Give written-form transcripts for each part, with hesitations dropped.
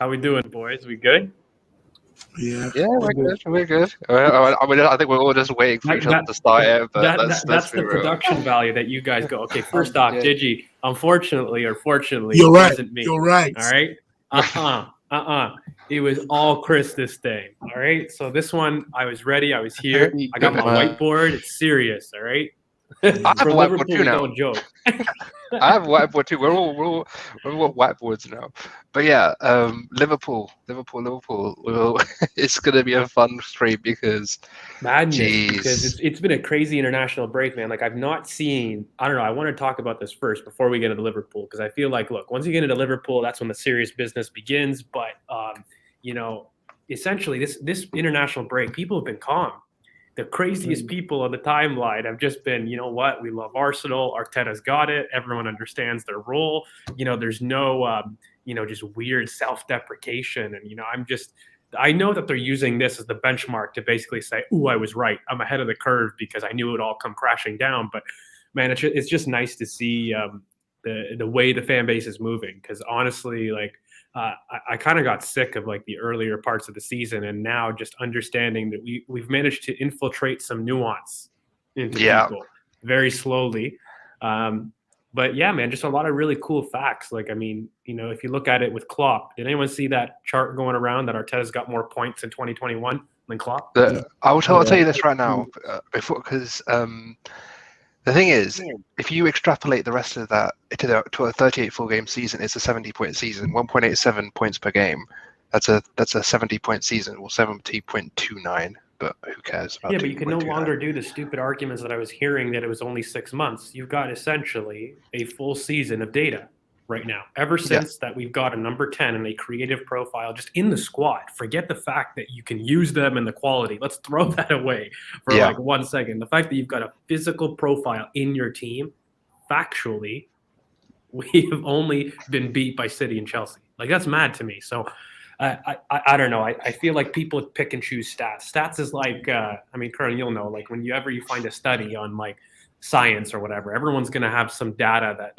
How we doing, boys? We good? Yeah, we're good. We're good. I think we're all just waiting for each other to start it. But that's be the real. production value that you guys go. Okay, first off, yeah. Digi, unfortunately or fortunately, you're it right. wasn't me. You're right. All right. It was all Chris this day. All right. So this one, I was ready. I was here. I got my whiteboard. It's serious. All right. I have a whiteboard too now. Don't joke. I have a whiteboard too. We're all whiteboards now. But yeah, Liverpool. It's gonna be a fun stream because madness. Because it's been a crazy international break, man. Like I've not seen. I don't know. I want to talk about this first before we get into Liverpool because I feel like, look, once you get into Liverpool, that's when the serious business begins. But essentially, this international break, people have been calm. The craziest people on the timeline have just been, you know what, we love Arsenal. Arteta's got it. Everyone understands their role. There's no, just weird self-deprecation. And, I know that they're using this as the benchmark to basically say, ooh, I was right. I'm ahead of the curve because I knew it would all come crashing down. But, man, it's just nice to see the way the fan base is moving because, honestly, like, I kind of got sick of like the earlier parts of the season, and now just understanding that we've managed to infiltrate some nuance into people very slowly. But yeah, man, just a lot of really cool facts. Like, I mean, if you look at it with Klopp, did anyone see that chart going around that Arteta's got more points in 2021 than Klopp? I'll tell you this right now, because the thing is, if you extrapolate the rest of that to a 38 full game season, it's a 70-point season, 1.87 points per game. That's a 70-point season, or 70.29. But who cares about? Yeah, but you can no longer do the stupid arguments that I was hearing that it was only 6 months. You've got essentially a full season of data right now. Ever since that we've got a number 10 and a creative profile just in the squad. Forget the fact that you can use them and the quality. Let's throw that away for like 1 second. The fact that you've got a physical profile in your team, factually, we have only been beat by City and Chelsea. Like, that's mad to me. So I don't know. I feel like people pick and choose stats. Stats is like, Colonel, you'll know, like whenever you find a study on like science or whatever, everyone's going to have some data that,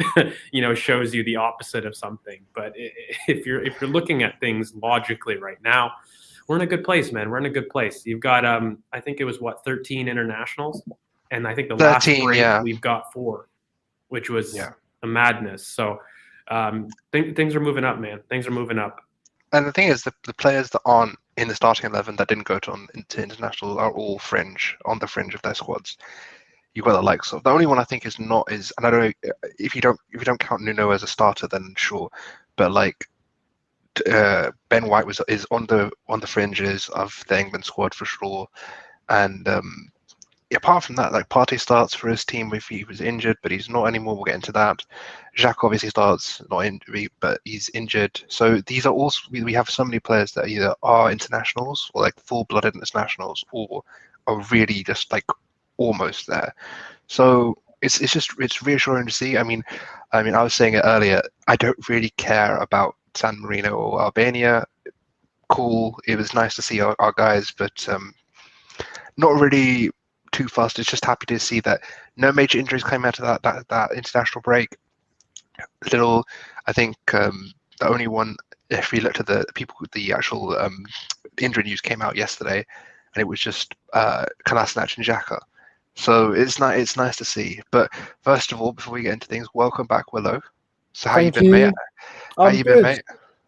shows you the opposite of something. But if you're looking at things logically right now, we're in a good place, man. We're in a good place. You've got, I think it was 13 internationals. And I think the 13, last break we've got 4, which was a madness. So things are moving up, man. Things are moving up. And the thing is, the players that aren't in the starting 11 that didn't go to international are all on the fringe of their squads. You've got the likes of, the only one I think is, and I don't know if you don't count Nuno as a starter, then sure, but like Ben White is on the fringes of the England squad for sure, and apart from that, like Partey starts for his team if he was injured, but he's not anymore. We'll get into that. Xhaka obviously starts, but he's injured. So these are also, we have so many players that either are internationals or like full-blooded internationals, or are really just like almost there. So it's reassuring to see. I mean, I was saying it earlier. I don't really care about San Marino or Albania. Cool. It was nice to see our guys, but not really too fast. It's just happy to see that no major injuries came out of that international break. I think the only one, if we looked at the actual injury news came out yesterday, and it was just Kolasinac and Xhaka. So it's nice to see. But first of all, before we get into things, welcome back, Willow. So how you been, mate? Been, mate?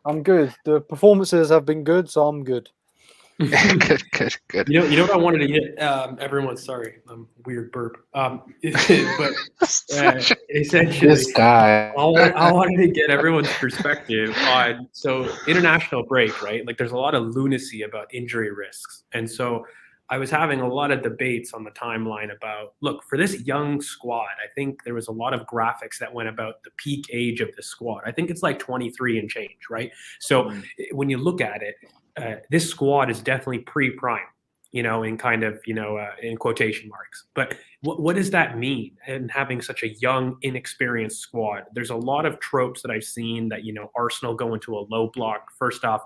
I'm good. The performances have been good, so I'm good. Good. You know what I wanted to get everyone. Sorry, weird burp. But essentially, this guy. I wanted to get everyone's perspective on international break, right? Like, there's a lot of lunacy about injury risks, and so I was having a lot of debates on the timeline about, look, for this young squad, I think there was a lot of graphics that went about the peak age of the squad. I think it's like 23 and change, right? So when you look at it, this squad is definitely pre-prime, in kind of, in quotation marks. But what does that mean? And having such a young, inexperienced squad, there's a lot of tropes that I've seen that, Arsenal go into a low block. First off,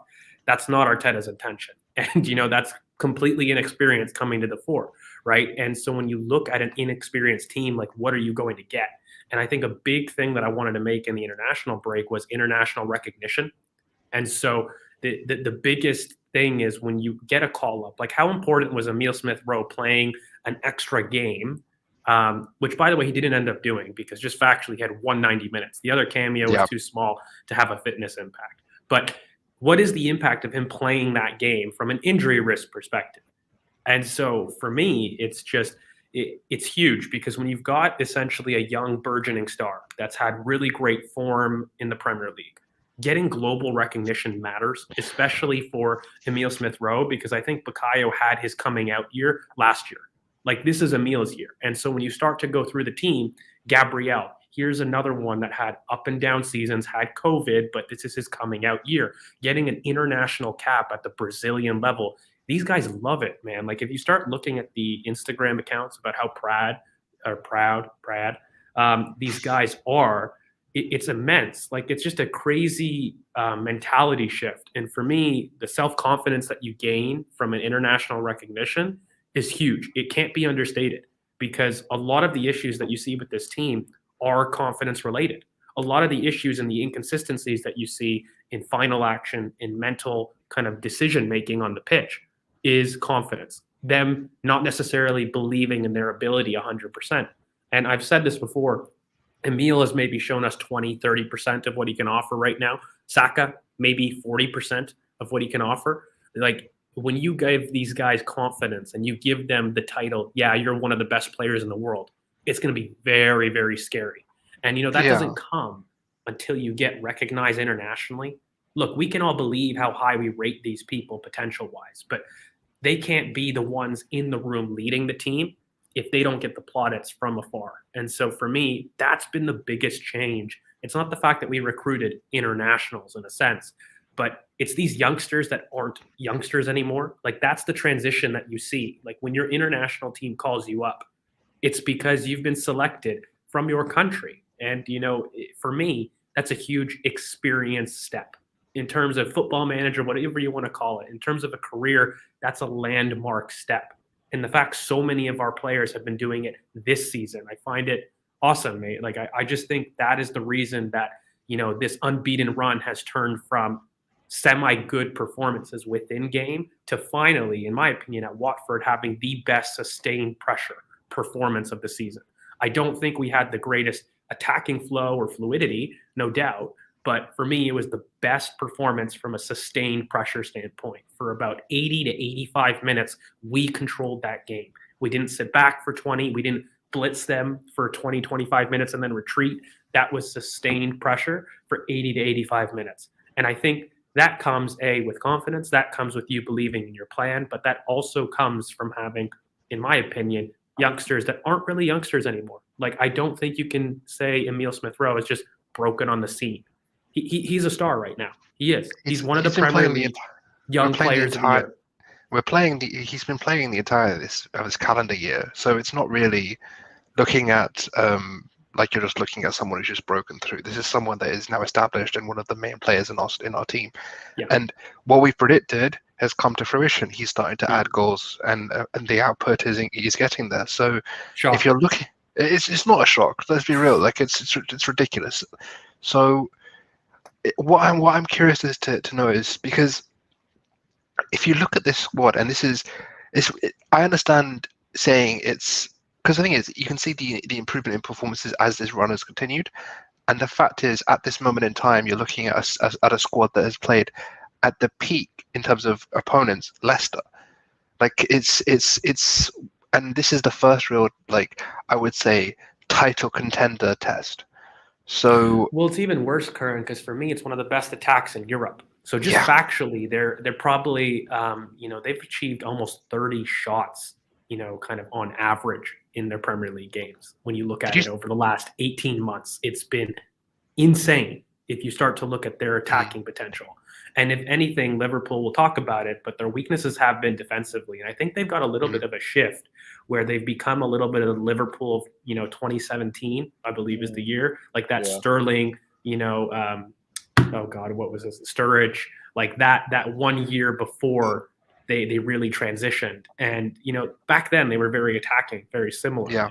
that's not Arteta's intention. And, that's completely inexperienced coming to the fore, right? And so when you look at an inexperienced team, like, what are you going to get? And I think a big thing that I wanted to make in the international break was international recognition. And so the biggest thing is when you get a call up, like how important was Emile Smith-Rowe playing an extra game, which, by the way, he didn't end up doing because just factually he had 190 minutes. The other cameo was too small to have a fitness impact. But what is the impact of him playing that game from an injury risk perspective? And so for me, it's just it's huge because when you've got essentially a young burgeoning star that's had really great form in the Premier League, getting global recognition matters, especially for Emile Smith-Rowe, because I think Bukayo had his coming out year last year. Like, this is Emile's year. And so when you start to go through the team, Gabriel, here's another one that had up and down seasons, had COVID, but this is his coming out year. Getting an international cap at the Brazilian level, these guys love it, man. Like, if you start looking at the Instagram accounts about how proud these guys are, it's immense. Like, it's just a crazy mentality shift. And for me, the self-confidence that you gain from an international recognition is huge. It can't be understated because a lot of the issues that you see with this team are confidence related. A lot of the issues and the inconsistencies that you see in final action, in mental kind of decision making on the pitch is confidence. Them not necessarily believing in their ability 100%. And I've said this before, Emile has maybe shown us 20, 30% of what he can offer right now. Saka, maybe 40% of what he can offer. Like, when you give these guys confidence and you give them the title, yeah, you're one of the best players in the world, it's going to be very, very scary. And, that doesn't come until you get recognized internationally. Look, we can all believe how high we rate these people potential-wise, but they can't be the ones in the room leading the team if they don't get the plaudits from afar. And so for me, that's been the biggest change. It's not the fact that we recruited internationals in a sense, but it's these youngsters that aren't youngsters anymore. Like, that's the transition that you see. Like, when your international team calls you up, it's because you've been selected from your country. And, for me, that's a huge experience step. In terms of football manager, whatever you want to call it, in terms of a career, that's a landmark step. And the fact so many of our players have been doing it this season, I find it awesome, mate. Like, I just think that is the reason that, this unbeaten run has turned from semi-good performances within game to finally, in my opinion, at Watford having the best sustained pressure performance of the season. I don't think we had the greatest attacking flow or fluidity, no doubt. But for me, it was the best performance from a sustained pressure standpoint. For about 80 to 85 minutes, we controlled that game. We didn't sit back for 20. We didn't blitz them for 20, 25 minutes and then retreat. That was sustained pressure for 80 to 85 minutes. And I think that comes, with confidence. That comes with you believing in your plan. But that also comes from having, in my opinion, youngsters that aren't really youngsters anymore. Like, I don't think you can say Emile Smith-Rowe is just broken on the scene. He's a star right now. He is. He's one of the Premier League young players of the year. He's been playing the entire of this calendar year, so it's not really looking at like you're just looking at someone who's just broken through. This is someone that is now established and one of the main players in our team. Yeah. And what we predicted has come to fruition. He's starting to add goals, and the output is getting there. So if you're looking, it's not a shock. Let's be real. Like, it's ridiculous. So what I'm curious as to know is, because if you look at this squad, and I understand saying it's because the thing is, you can see the improvement in performances as this run has continued, and the fact is, at this moment in time, you're looking at a squad that has played at the peak in terms of opponents, Leicester. Like, it's and this is the first real, like, I would say, title contender test. So, well, it's even worse, Curran, because for me, it's one of the best attacks in Europe. So just factually, they're probably, they've achieved almost 30 shots, kind of on average in their Premier League games. When you look at it over the last 18 months, it's been insane if you start to look at their attacking potential. And if anything, Liverpool will talk about it, but their weaknesses have been defensively. And I think they've got a little bit of a shift where they've become a little bit of the Liverpool of, 2017, I believe is the year. Like that Sterling, oh God, what was this? Sturridge, like that 1 year before they really transitioned. And, back then they were very attacking, very similarly. Yeah.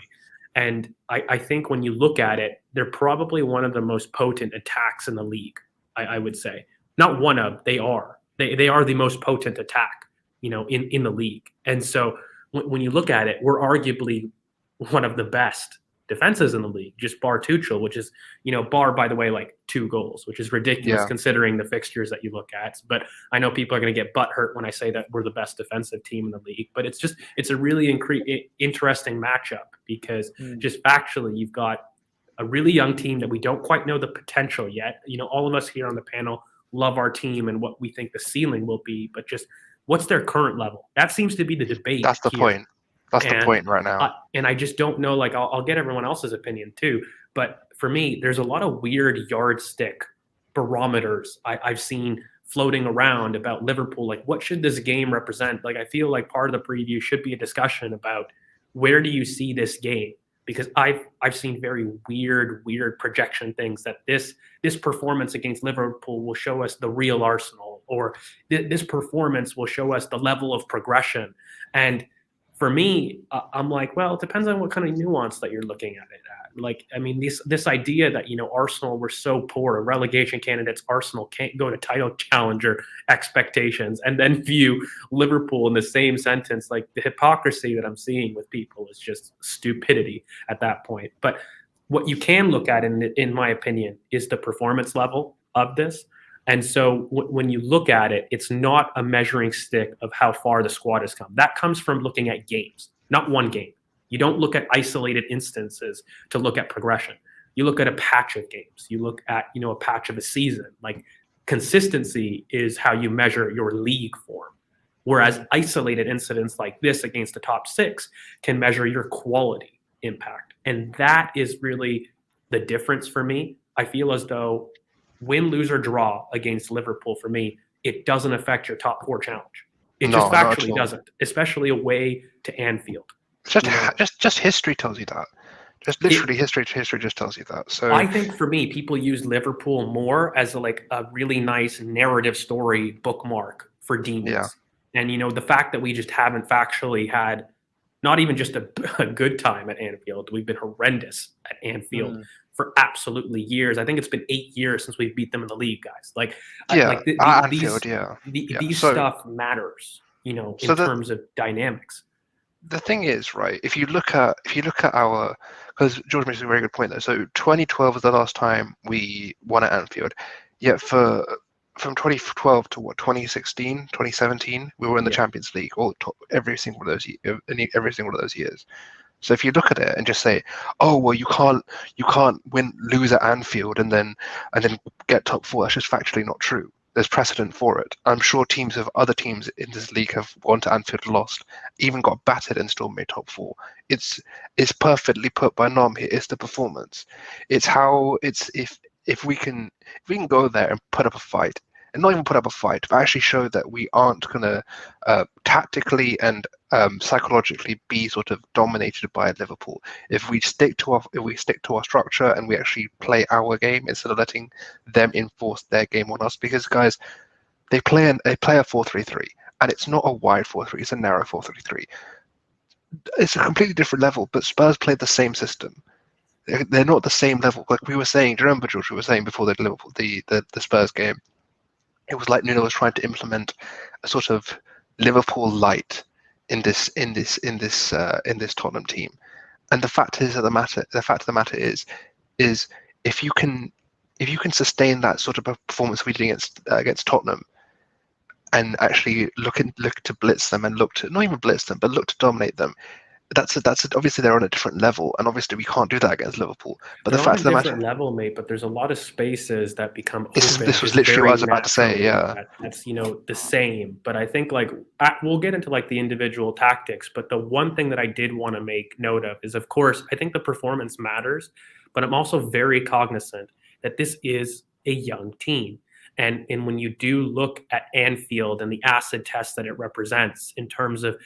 And I think when you look at it, they're probably one of the most potent attacks in the league, I would say. Not one of, they are. They are the most potent attack, in the league. And so when you look at it, we're arguably one of the best defenses in the league, just bar Tuchel, which is, bar, by the way, like 2 goals, which is ridiculous considering the fixtures that you look at. But I know people are going to get butthurt when I say that we're the best defensive team in the league. But it's a really interesting matchup because just factually, you've got a really young team that we don't quite know the potential yet. All of us here on the panel love our team and what we think the ceiling will be, but just what's their current level? That seems to be the debate. That's the point. That's the point right now. And I just don't know, like, I'll get everyone else's opinion too. But for me, there's a lot of weird yardstick barometers I've seen floating around about Liverpool. Like, what should this game represent? Like, I feel like part of the preview should be a discussion about where do you see this game? Because I've seen very weird projection things that this performance against Liverpool will show us the real Arsenal, or this performance will show us the level of progression. And for me, I'm like, well, it depends on what kind of nuance that you're looking at it at. Like, I mean, this idea that, Arsenal were so poor, relegation candidates, Arsenal can't go to title challenger expectations, and then view Liverpool in the same sentence. Like, the hypocrisy that I'm seeing with people is just stupidity at that point. But what you can look at, in my opinion, is the performance level of this. And so when you look at it, it's not a measuring stick of how far the squad has come. That comes from looking at games, not one game. You don't look at isolated instances to look at progression. You look at a patch of games. You look at, a patch of a season. Like, consistency is how you measure your league form. Whereas isolated incidents like this against the top 6 can measure your quality impact. And that is really the difference for me. I feel as though win, lose, or draw against Liverpool, for me, it doesn't affect your top 4 challenge. It just factually doesn't, especially away to Anfield. Just history tells you that. Just literally history just tells you that. So I think for me, people use Liverpool more as a really nice narrative story bookmark for demons. Yeah. And the fact that we just haven't factually had not even just a good time at Anfield. We've been horrendous at Anfield for absolutely years. I think it's been 8 years since we beat them in the league, guys. These stuff matters, in terms of dynamics. The thing is, right, if you look at our, because George makes a very good point there. So 2012 was the last time we won at Anfield. Yet from 2012 to 2016, 2017, we were in the Champions League every single one of those years. So if you look at it and just say, oh well, you can't lose at Anfield and then get top 4, that's just factually not true. There's precedent for it. I'm sure other teams in this league have gone to Anfield, lost, even got battered and still made top 4. It's perfectly put by Nom here. It's the performance. It's how if we can go there and put up a fight, and not even put up a fight, but actually show that we aren't going to tactically and psychologically be sort of dominated by Liverpool. If we stick to our structure and we actually play our game instead of letting them enforce their game on us, because guys, they play a 4-3-3, and it's not a wide 4-3, it's a narrow 4-3-3. It's a completely different level, but Spurs played the same system. They're not the same level. Like we were saying, do you remember, George? We were saying before the Liverpool, the Spurs game. It was like Nuno was trying to implement a sort of Liverpool light in this Tottenham team, and the fact of the matter is if you can sustain that sort of performance we did against Tottenham, and actually look to blitz them and look to not even blitz them but look to dominate them. That's obviously they're on a different level, and obviously we can't do that against Liverpool. But they're the fact of the matter, level, mate. But there's a lot of spaces that become open. This was literally what I was about to say. Yeah, that's the same. But I think we'll get into the individual tactics. But the one thing that I did want to make note of is, of course, I think the performance matters. But I'm also very cognizant that this is a young team. And when you do look at Anfield and the acid test that it represents in terms of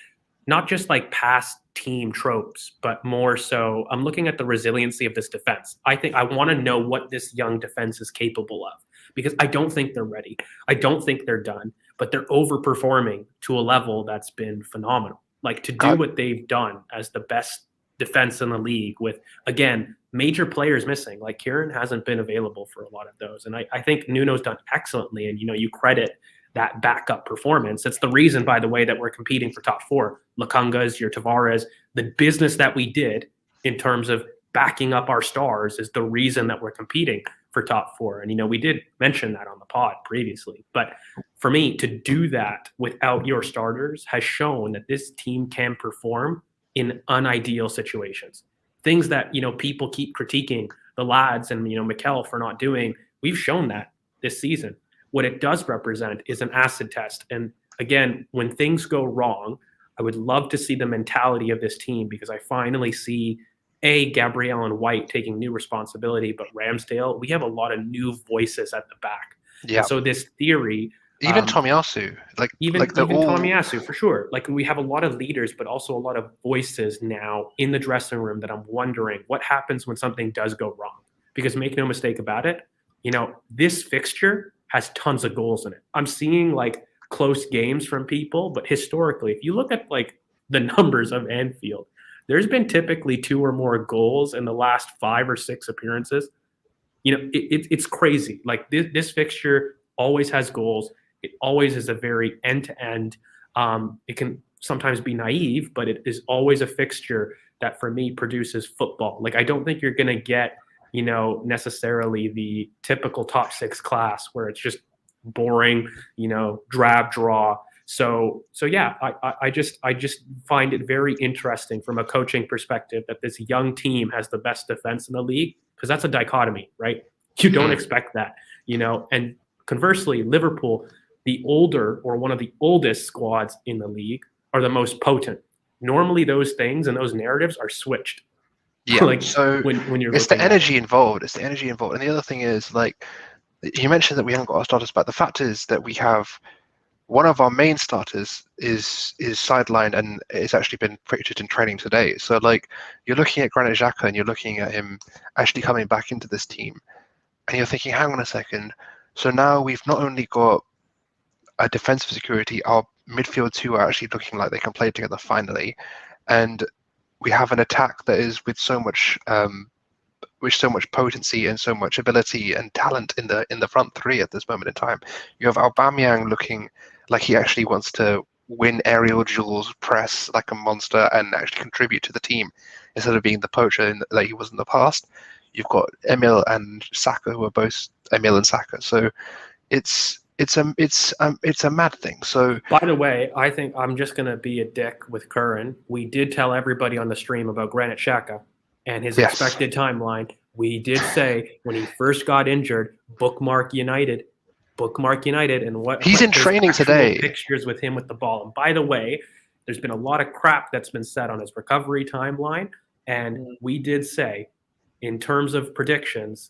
not just past team tropes, but more so I'm looking at the resiliency of this defense. I think I want to know what this young defense is capable of, because I don't think they're ready. I don't think they're done, but they're overperforming to a level that's been phenomenal. To do what they've done as the best defense in the league with, again, major players missing. Kieran hasn't been available for a lot of those. And I think Nuno's done excellently. And, you credit that backup performance. It's the reason, by the way, that we're competing for top 4. Lukungas, your Tavares, the business that we did in terms of backing up our stars is the reason that we're competing for top 4. And, we did mention that on the pod previously. But for me, to do that without your starters has shown that this team can perform in unideal situations. Things that, people keep critiquing the lads and, Mikel for not doing. We've shown that this season. What it does represent is an acid test. And again, when things go wrong, I would love to see the mentality of this team, because I finally see Gabriel and White taking new responsibility, but Ramsdale, we have a lot of new voices at the back. Yeah. And so this theory, even Tomiyasu, even Tomiyasu for sure. Like, we have a lot of leaders, but also a lot of voices now in the dressing room that I'm wondering what happens when something does go wrong. Because make no mistake about it, this fixture has tons of goals in it. I'm seeing close games from people, but historically, if you look at the numbers of Anfield, there's been typically 2 or more goals in the last 5 or 6 appearances. It's crazy. This fixture always has goals. It always is a very end-to-end. It can sometimes be naive, but it is always a fixture that, for me, produces football. I don't think you're going to get, necessarily the typical top 6 class where it's just boring, drab draw. So yeah, I just find it very interesting from a coaching perspective that this young team has the best defense in the league, because that's a dichotomy, right? You don't expect that, and conversely, Liverpool, the older or one of the oldest squads in the league, are the most potent. Normally those things and those narratives are switched. Yeah. So when you're it's the energy involved. It's the energy involved. And the other thing is, you mentioned that we haven't got our starters back. The fact is that we have one of our main starters is sidelined and it's actually been pictured in training today. So you're looking at Granit Xhaka and you're looking at him actually coming back into this team, and you're thinking, hang on a second. So now we've not only got a defensive security, our midfield 2 are actually looking like they can play together finally, and we have an attack that is with so much potency and so much ability and talent in the front 3 at this moment in time. You have Aubameyang looking like he actually wants to win aerial duels, press like a monster, and actually contribute to the team instead of being the poacher that he was in the past. You've got Emil and Saka, who are both Emil and Saka. So it's a mad thing. So, by the way, I think I'm just going to be a dick with Curran. We did tell everybody on the stream about Granit Xhaka and his expected timeline. We did say when he first got injured, bookmark United, and what he's in training today. Pictures with him with the ball. And by the way, there's been a lot of crap that's been said on his recovery timeline, and we did say, in terms of predictions,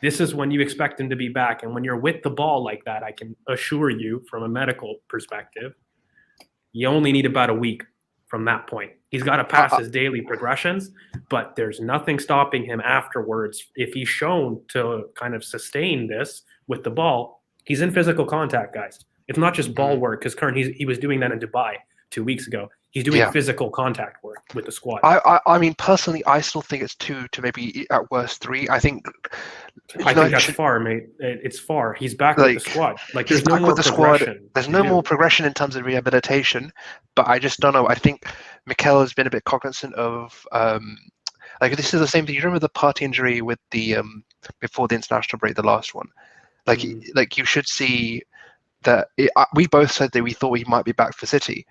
this is when you expect him to be back. And when you're with the ball like that, I can assure you from a medical perspective, you only need about a week from that point. He's got to pass his daily progressions, but there's nothing stopping him afterwards. If he's shown to kind of sustain this with the ball, he's in physical contact, guys. It's not just ball work, because he was doing that in Dubai 2 weeks ago. He's doing physical contact work with the squad. I mean, personally, I still think it's 2 to maybe at worst 3. I think that's far, mate. It's far. He's back with the squad. There's no more progression. There's no more progression in terms of rehabilitation, but I just don't know. I think Mikel has been a bit cognizant of this is the same thing. You remember the party injury with the before the international break, the last one. You should see that we both said that we thought he might be back for City,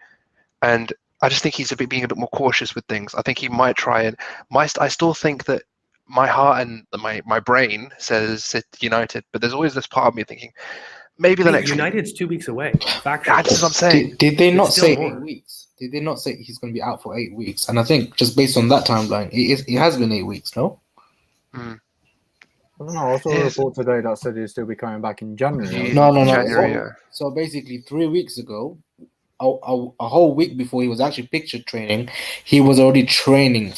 and I just think he's being a bit more cautious with things. I think he might try and I still think that my heart and my brain says United, but there's always this part of me thinking maybe the next United's 2 weeks away. That's what I'm saying. Did they not say 8 weeks? Did they not say he's going to be out for 8 weeks? And I think just based on that timeline, it has been 8 weeks, no? I don't know. I saw a report today that said he'll still be coming back in January. No. January, So basically, 3 weeks ago, a whole week before he was actually pictured training, he was already training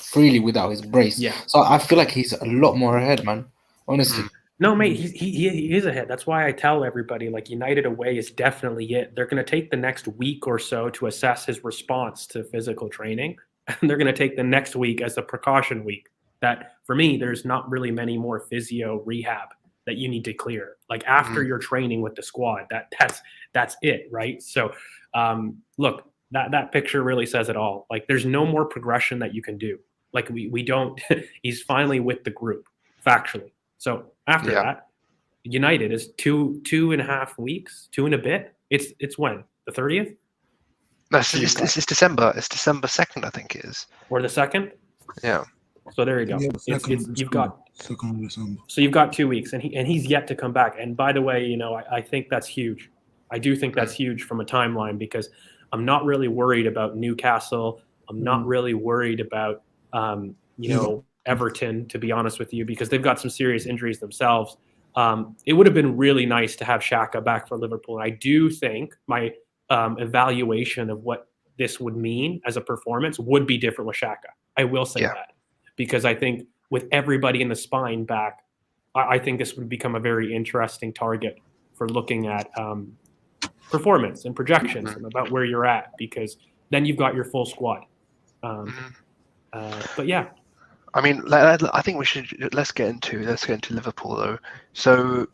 freely without his brace. Yeah. So I feel like he's a lot more ahead, man. Honestly. No, mate, he is ahead. That's why I tell everybody, United away is definitely it. They're going to take the next week or so to assess his response to physical training, and they're going to take the next week as a precaution week. That, for me, there's not really many more physio rehab that you need to clear. Like after your training with the squad, that's it, right? So look, that picture really says it all. Like there's no more progression that you can do. Like we don't. He's finally with the group factually. So after that, United is 2.5 weeks, 2 and a bit. It's when the 30th. No, it's December. It's December 2nd, I think it is. Or the 2nd. Yeah. So there you go. Yeah, You've got 2nd of December. So you've got 2 weeks, and he's yet to come back. And by the way, you know, I think that's huge. I do think that's huge from a timeline, because I'm not really worried about Newcastle. I'm not really worried about you know, Everton, to be honest with you, because they've got some serious injuries themselves. It would have been really nice to have Xhaka back for Liverpool. And I do think my evaluation of what this would mean as a performance would be different with Xhaka. I will say that, because I think with everybody in the spine back, I think this would become a very interesting target for looking at performance and projections and about where you're at, because then you've got your full squad. But yeah. I mean, I think let's get into Liverpool though. So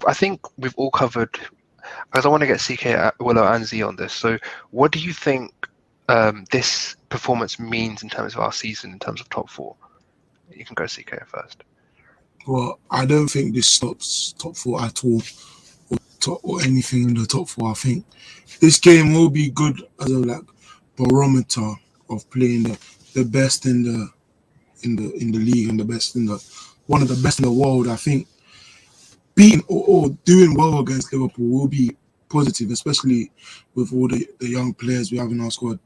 I think we've all covered, because I want to get CK, Willow, and Z on this. So what do you think this performance means in terms of our season, in terms of top 4? You can go CK first. Well, I don't think this stops top 4 at all, or anything in the top 4. I think this game will be good as a barometer of playing the best in the league and the best one of the best in the world. I think beating or doing well against Liverpool will be positive, especially with all the young players we have in our squad.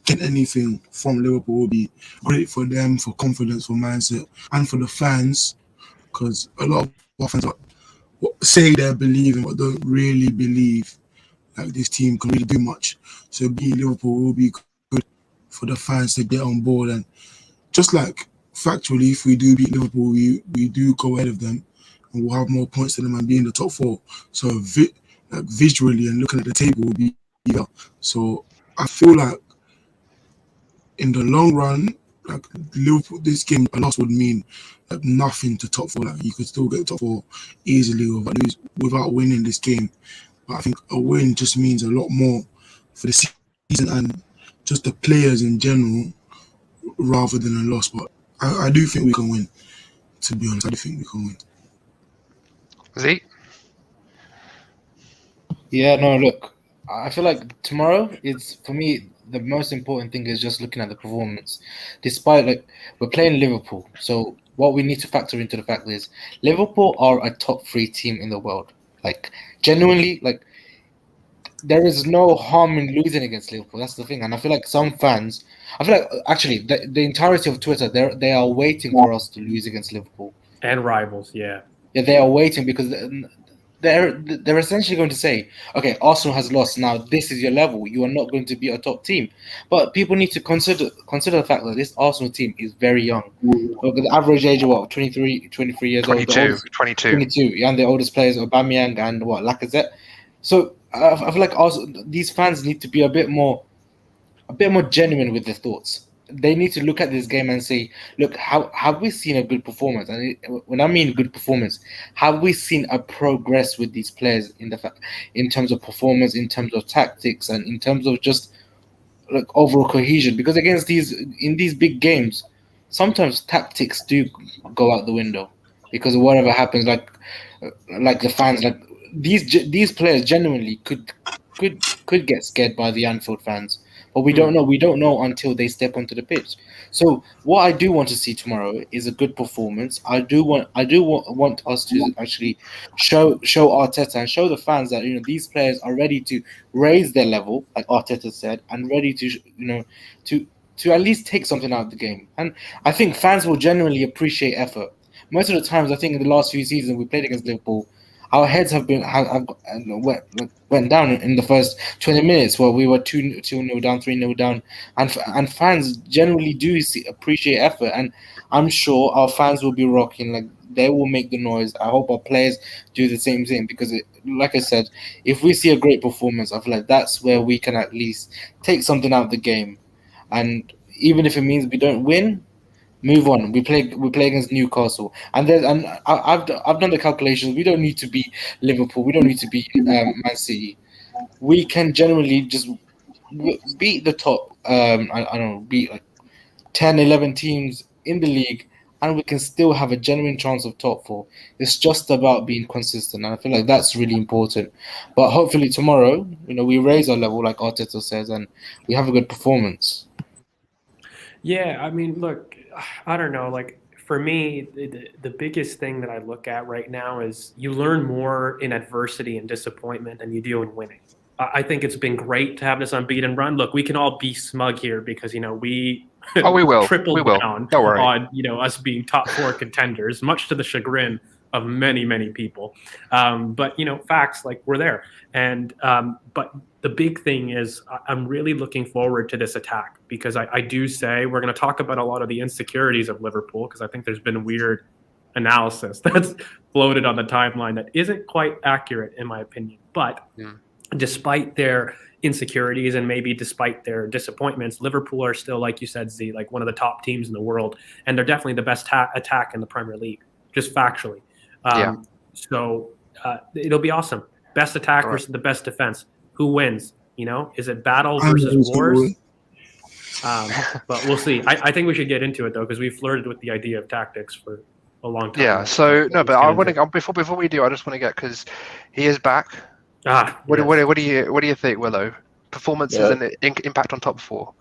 Getting anything from Liverpool will be great for them, for confidence, for mindset, and for the fans, because a lot of our fans say they're believing but don't really believe like this team can really do much. So beating Liverpool will be good for the fans to get on board. And just like factually, if we do beat Liverpool, we do go ahead of them, and we'll have more points than them and be in the top 4. So visually and looking at the table will be better. So I feel like in the long run, like Liverpool, this game a loss would mean like nothing to top 4. Like you could still get top 4 easily without winning this game. But I think a win just means a lot more for the season and just the players in general, rather than a loss. But I do think we can win. To be honest, I do think we can win. Z? Yeah, no, look, I feel like tomorrow is, for me, the most important thing is just looking at the performance. Despite, like, we're playing Liverpool, so what we need to factor into the fact is Liverpool are a top 3 team in the world. Like, genuinely, like, there is no harm in losing against Liverpool. That's the thing. And I feel like some fans, actually the entirety of Twitter, they are waiting for us to lose against Liverpool. And rivals, yeah. Yeah, they are waiting because they're essentially going to say, okay, Arsenal has lost. Now this is your level. You are not going to be a top team. But people need to consider the fact that this Arsenal team is very young. Look at the average age of what, 23 years 22, old. 22. Yeah, and the oldest players are Aubameyang and Lacazette. So I feel like also these fans need to be a bit more genuine with their thoughts. They need to look at this game and say, look, have we seen a good performance? And when I mean good performance, have we seen a progress with these players in terms of performance, in terms of tactics, and in terms of just like overall cohesion? Because in these big games, sometimes tactics do go out the window because of whatever happens. Like the fans, like these players genuinely could get scared by the Anfield fans. But we don't know. We don't know until they step onto the pitch. So what I do want to see tomorrow is a good performance. I do want us to actually show Arteta and show the fans that these players are ready to raise their level, like Arteta said, and ready to to at least take something out of the game. And I think fans will genuinely appreciate effort. Most of the times, I think in the last few seasons we played against Liverpool, our heads have went down in the first 20 minutes where we were 2-0 down, 3-0 down, and fans generally do appreciate effort, and I'm sure our fans will be rocking, like they will make the noise. I hope our players do the same thing because, like I said, if we see a great performance, I feel like that's where we can at least take something out of the game, and even if it means we don't win, Move on. We play against Newcastle, and I've done the calculations. We don't need to beat Liverpool. We don't need to beat Man City. We can generally just beat the top. I don't know, beat like 10, 11 teams in the league, and we can still have a genuine chance of top four. It's just about being consistent, and I feel like that's really important. But hopefully tomorrow, we raise our level, like Arteta says, and we have a good performance. Yeah, I mean, look, I don't know. Like for me, the biggest thing that I look at right now is you learn more in adversity and disappointment than you do in winning. I think it's been great to have this unbeaten run. Look, we can all be smug here because we we will. tripled We will. down Don't worry. on us being top four contenders, much to the chagrin of many, many people. But facts, like, we're there. And but the big thing is I'm really looking forward to this attack because I do say we're going to talk about a lot of the insecurities of Liverpool because I think there's been weird analysis that's floated on the timeline that isn't quite accurate in my opinion. But despite their insecurities and maybe despite their disappointments, Liverpool are still, like you said, Z, like one of the top teams in the world, and they're definitely the best attack in the Premier League, just factually. So it'll be awesome. Best attack versus the best defense. Who wins? Is it battle versus wars? But we'll see. I think we should get into it though, because we flirted with the idea of tactics for a long time. Yeah. So no, but I want to before we do, I just want to get because he is back. What do you think, Willow? Performances and impact on top four.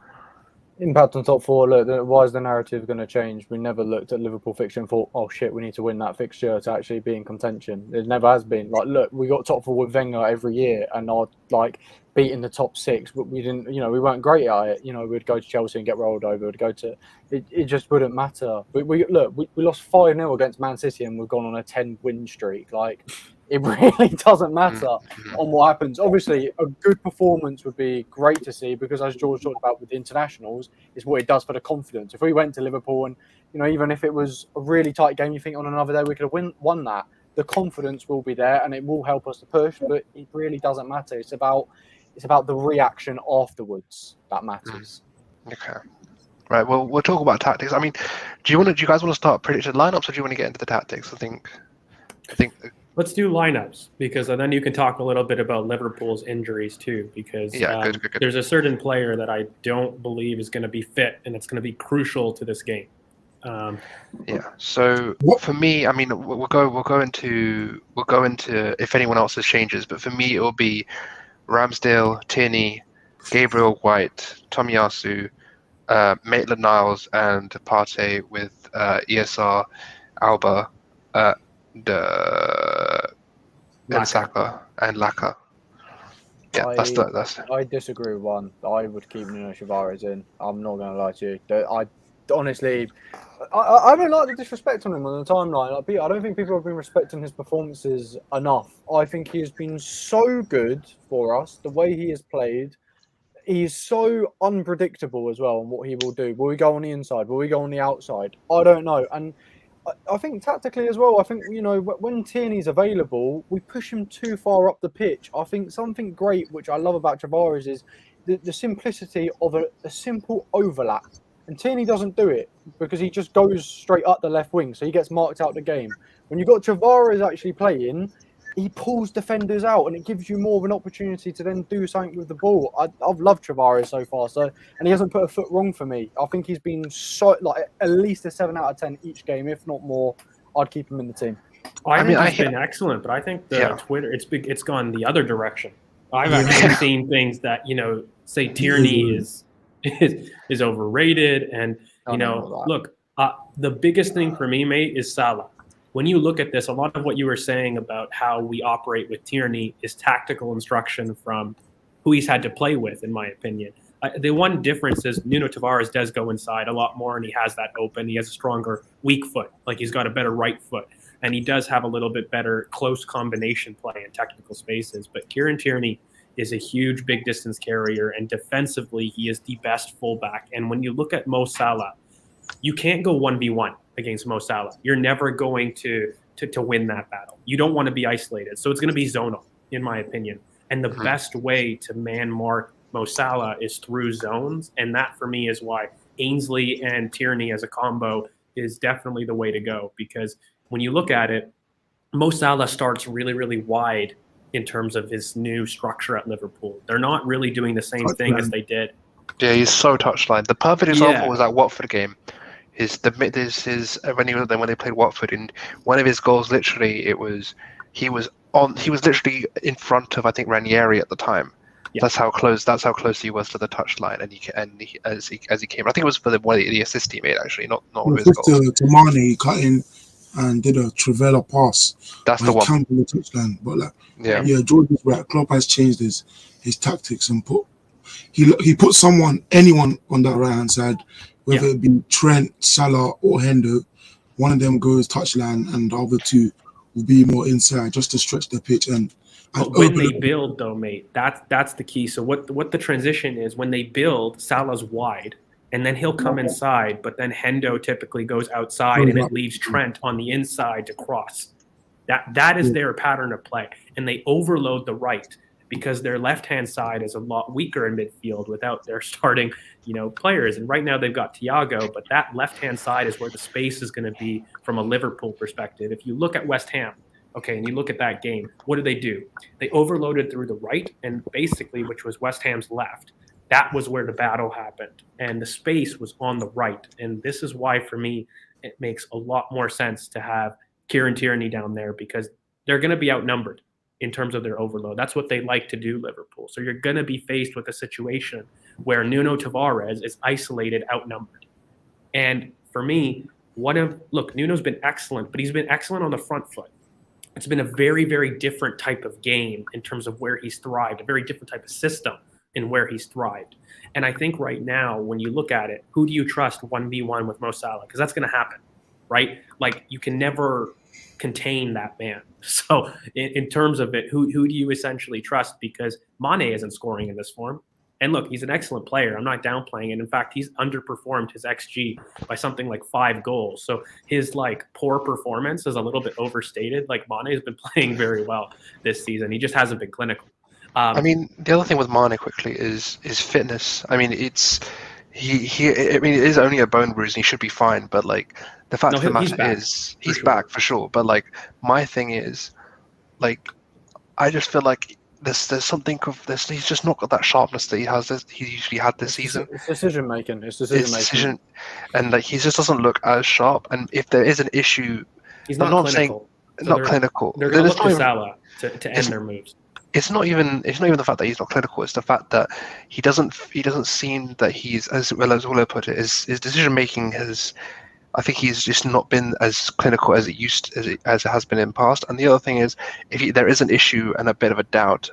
Impact on top four. Look, why is the narrative going to change? We never looked at Liverpool fixture and thought, "Oh shit, we need to win that fixture to actually be in contention." It never has been. Like, look, we got top four with Wenger every year, and are beating the top six, but we didn't. We weren't great at it. We'd go to Chelsea and get rolled over. We'd go to. It just wouldn't matter. We lost 5-0 against Man City, and we've gone on a 10-win streak. Like, it really doesn't matter on what happens. Obviously, a good performance would be great to see because, as George talked about with the internationals, is what it does for the confidence. If we went to Liverpool and, even if it was a really tight game, you think on another day we could have won that, the confidence will be there and it will help us to push, but it really doesn't matter. It's about the reaction afterwards that matters. Okay. Right, well, we'll talk about tactics. I mean, do you guys want to start predicted lineups or do you want to get into the tactics? I think let's do lineups because then you can talk a little bit about Liverpool's injuries too. Because good. There's a certain player that I don't believe is going to be fit, and it's going to be crucial to this game. So for me, I mean, we'll go into if anyone else's changes, but for me, it will be Ramsdale, Tierney, Gabriel White, Tomiyasu, Maitland-Niles, and Partey with ESR, Alba, and Saka and Laka. Yeah, that's. I disagree with one. I would keep Nuno Tavares in. I'm not going to lie to you. I honestly don't like the disrespect on him on the timeline. I don't think people have been respecting his performances enough. I think he has been so good for us. The way he has played, he's so unpredictable as well on what he will do. Will we go on the inside? Will we go on the outside? I don't know. And I think tactically as well, I think, when Tierney's available, we push him too far up the pitch. I think something great, which I love about Tavares, is the simplicity of a simple overlap. And Tierney doesn't do it because he just goes straight up the left wing, so he gets marked out the game. When you've got Tavares actually playing, he pulls defenders out, and it gives you more of an opportunity to then do something with the ball. I've loved Tavares so far, and he hasn't put a foot wrong for me. I think he's been at least a 7 out of 10 each game, if not more. I'd keep him in the team. I think he's been excellent, but I think Twitter it's gone the other direction. I've actually seen things that say Tierney is overrated, and look, the biggest thing for me, mate, is Salah. When you look at this, a lot of what you were saying about how we operate with Tierney is tactical instruction from who he's had to play with, in my opinion. The one difference is Nuno Tavares does go inside a lot more, and he has that open. He has a stronger weak foot. Like, he's got a better right foot. And he does have a little bit better close combination play in technical spaces. But Kieran Tierney is a huge big distance carrier, and defensively, he is the best fullback. And when you look at Mo Salah, you can't go 1v1 against Mo Salah. You're never going to win that battle. You don't want to be isolated. So it's going to be zonal, in my opinion. And the best way to man mark Mo Salah is through zones. And that, for me, is why Ainsley and Tierney as a combo is definitely the way to go, because when you look at it, Mo Salah starts really, really wide in terms of his new structure at Liverpool. They're not really doing the same thing as they did. Yeah, he's so touchline. The perfect example was that Watford game. When they played Watford, in one of his goals, literally he was literally in front of, I think, Ranieri at the time. Yeah. That's how close he was to the touchline, as he came. I think it was for the assist he made, actually, not one of his goals. To Mane, he cut in and did a Trivela pass. That's the one. Camped the touchline, but Jordan's right. Klopp has changed his tactics and he put anyone on that right hand side, whether it be Trent, Salah, or Hendo. One of them goes touchline, and the other two will be more inside, just to stretch the pitch. But when they build, though, mate, that's the key. So what the transition is, when they build, Salah's wide, and then he'll come inside, but then Hendo typically goes outside, and it leaves Trent on the inside to cross. That is their pattern of play, and they overload the right because their left-hand side is a lot weaker in midfield without their starting, players. And right now they've got Thiago, but that left-hand side is where the space is going to be from a Liverpool perspective. If you look at West Ham, okay, and you look at that game, what do? They overloaded through the right, and basically, which was West Ham's left. That was where the battle happened, and the space was on the right. And this is why, for me, it makes a lot more sense to have Kieran Tierney down there, because they're going to be outnumbered in terms of their overload. That's what they like to do, Liverpool. So you're going to be faced with a situation where Nuno Tavares is isolated, outnumbered. And for me, Nuno's been excellent, but he's been excellent on the front foot. It's been a very, very different type of game in terms of where he's thrived, a very different type of system in where he's thrived. And I think right now, when you look at it, who do you trust 1v1 with Mo Salah? Because that's going to happen, right? Like, you can never contain that man. So in terms of it, who do you essentially trust? Because Mane isn't scoring in this form. And look, he's an excellent player. I'm not downplaying it. In fact, he's underperformed his XG by something like 5 goals. So his poor performance is a little bit overstated. Mane has been playing very well this season. He just hasn't been clinical. The other thing with Mane quickly is fitness. It is only a bone bruise and he should be fine. But the fact of the matter is he's back for sure. But my thing is, I just feel like there's something of this. He's just not got that sharpness that he usually had this season. It's decision making. And he just doesn't look as sharp. And if there is an issue, he's not clinical. Clinical. They're going to look to Salah to end their moves. It's not even the fact that he's not clinical. It's the fact that he doesn't seem that he's, as well as Ola put it, his decision making has. I think he's just not been as clinical as it has been in the past. And the other thing is, if there is an issue and a bit of a doubt,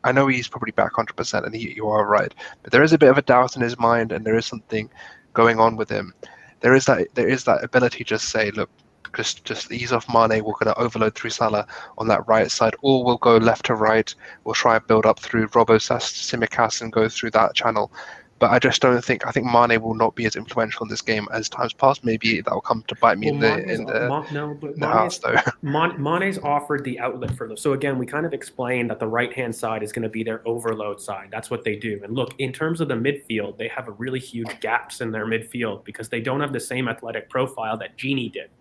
I know he's probably back 100%, and you are right, but there is a bit of a doubt in his mind, and there is something going on with him. There is that ability to just say, look, just ease off Mane. We're going to overload through Salah on that right side, or we'll go left to right. We'll try and build up through Tsimikas and go through that channel. But I just don't think. I think Mane will not be as influential in this game as times past. Maybe that will come to bite me in the house, though. Mane's offered the outlet for those. So again, we kind of explained that the right-hand side is going to be their overload side. That's what they do. And look, in terms of the midfield, they have a really huge gaps in their midfield because they don't have the same athletic profile that Gini did.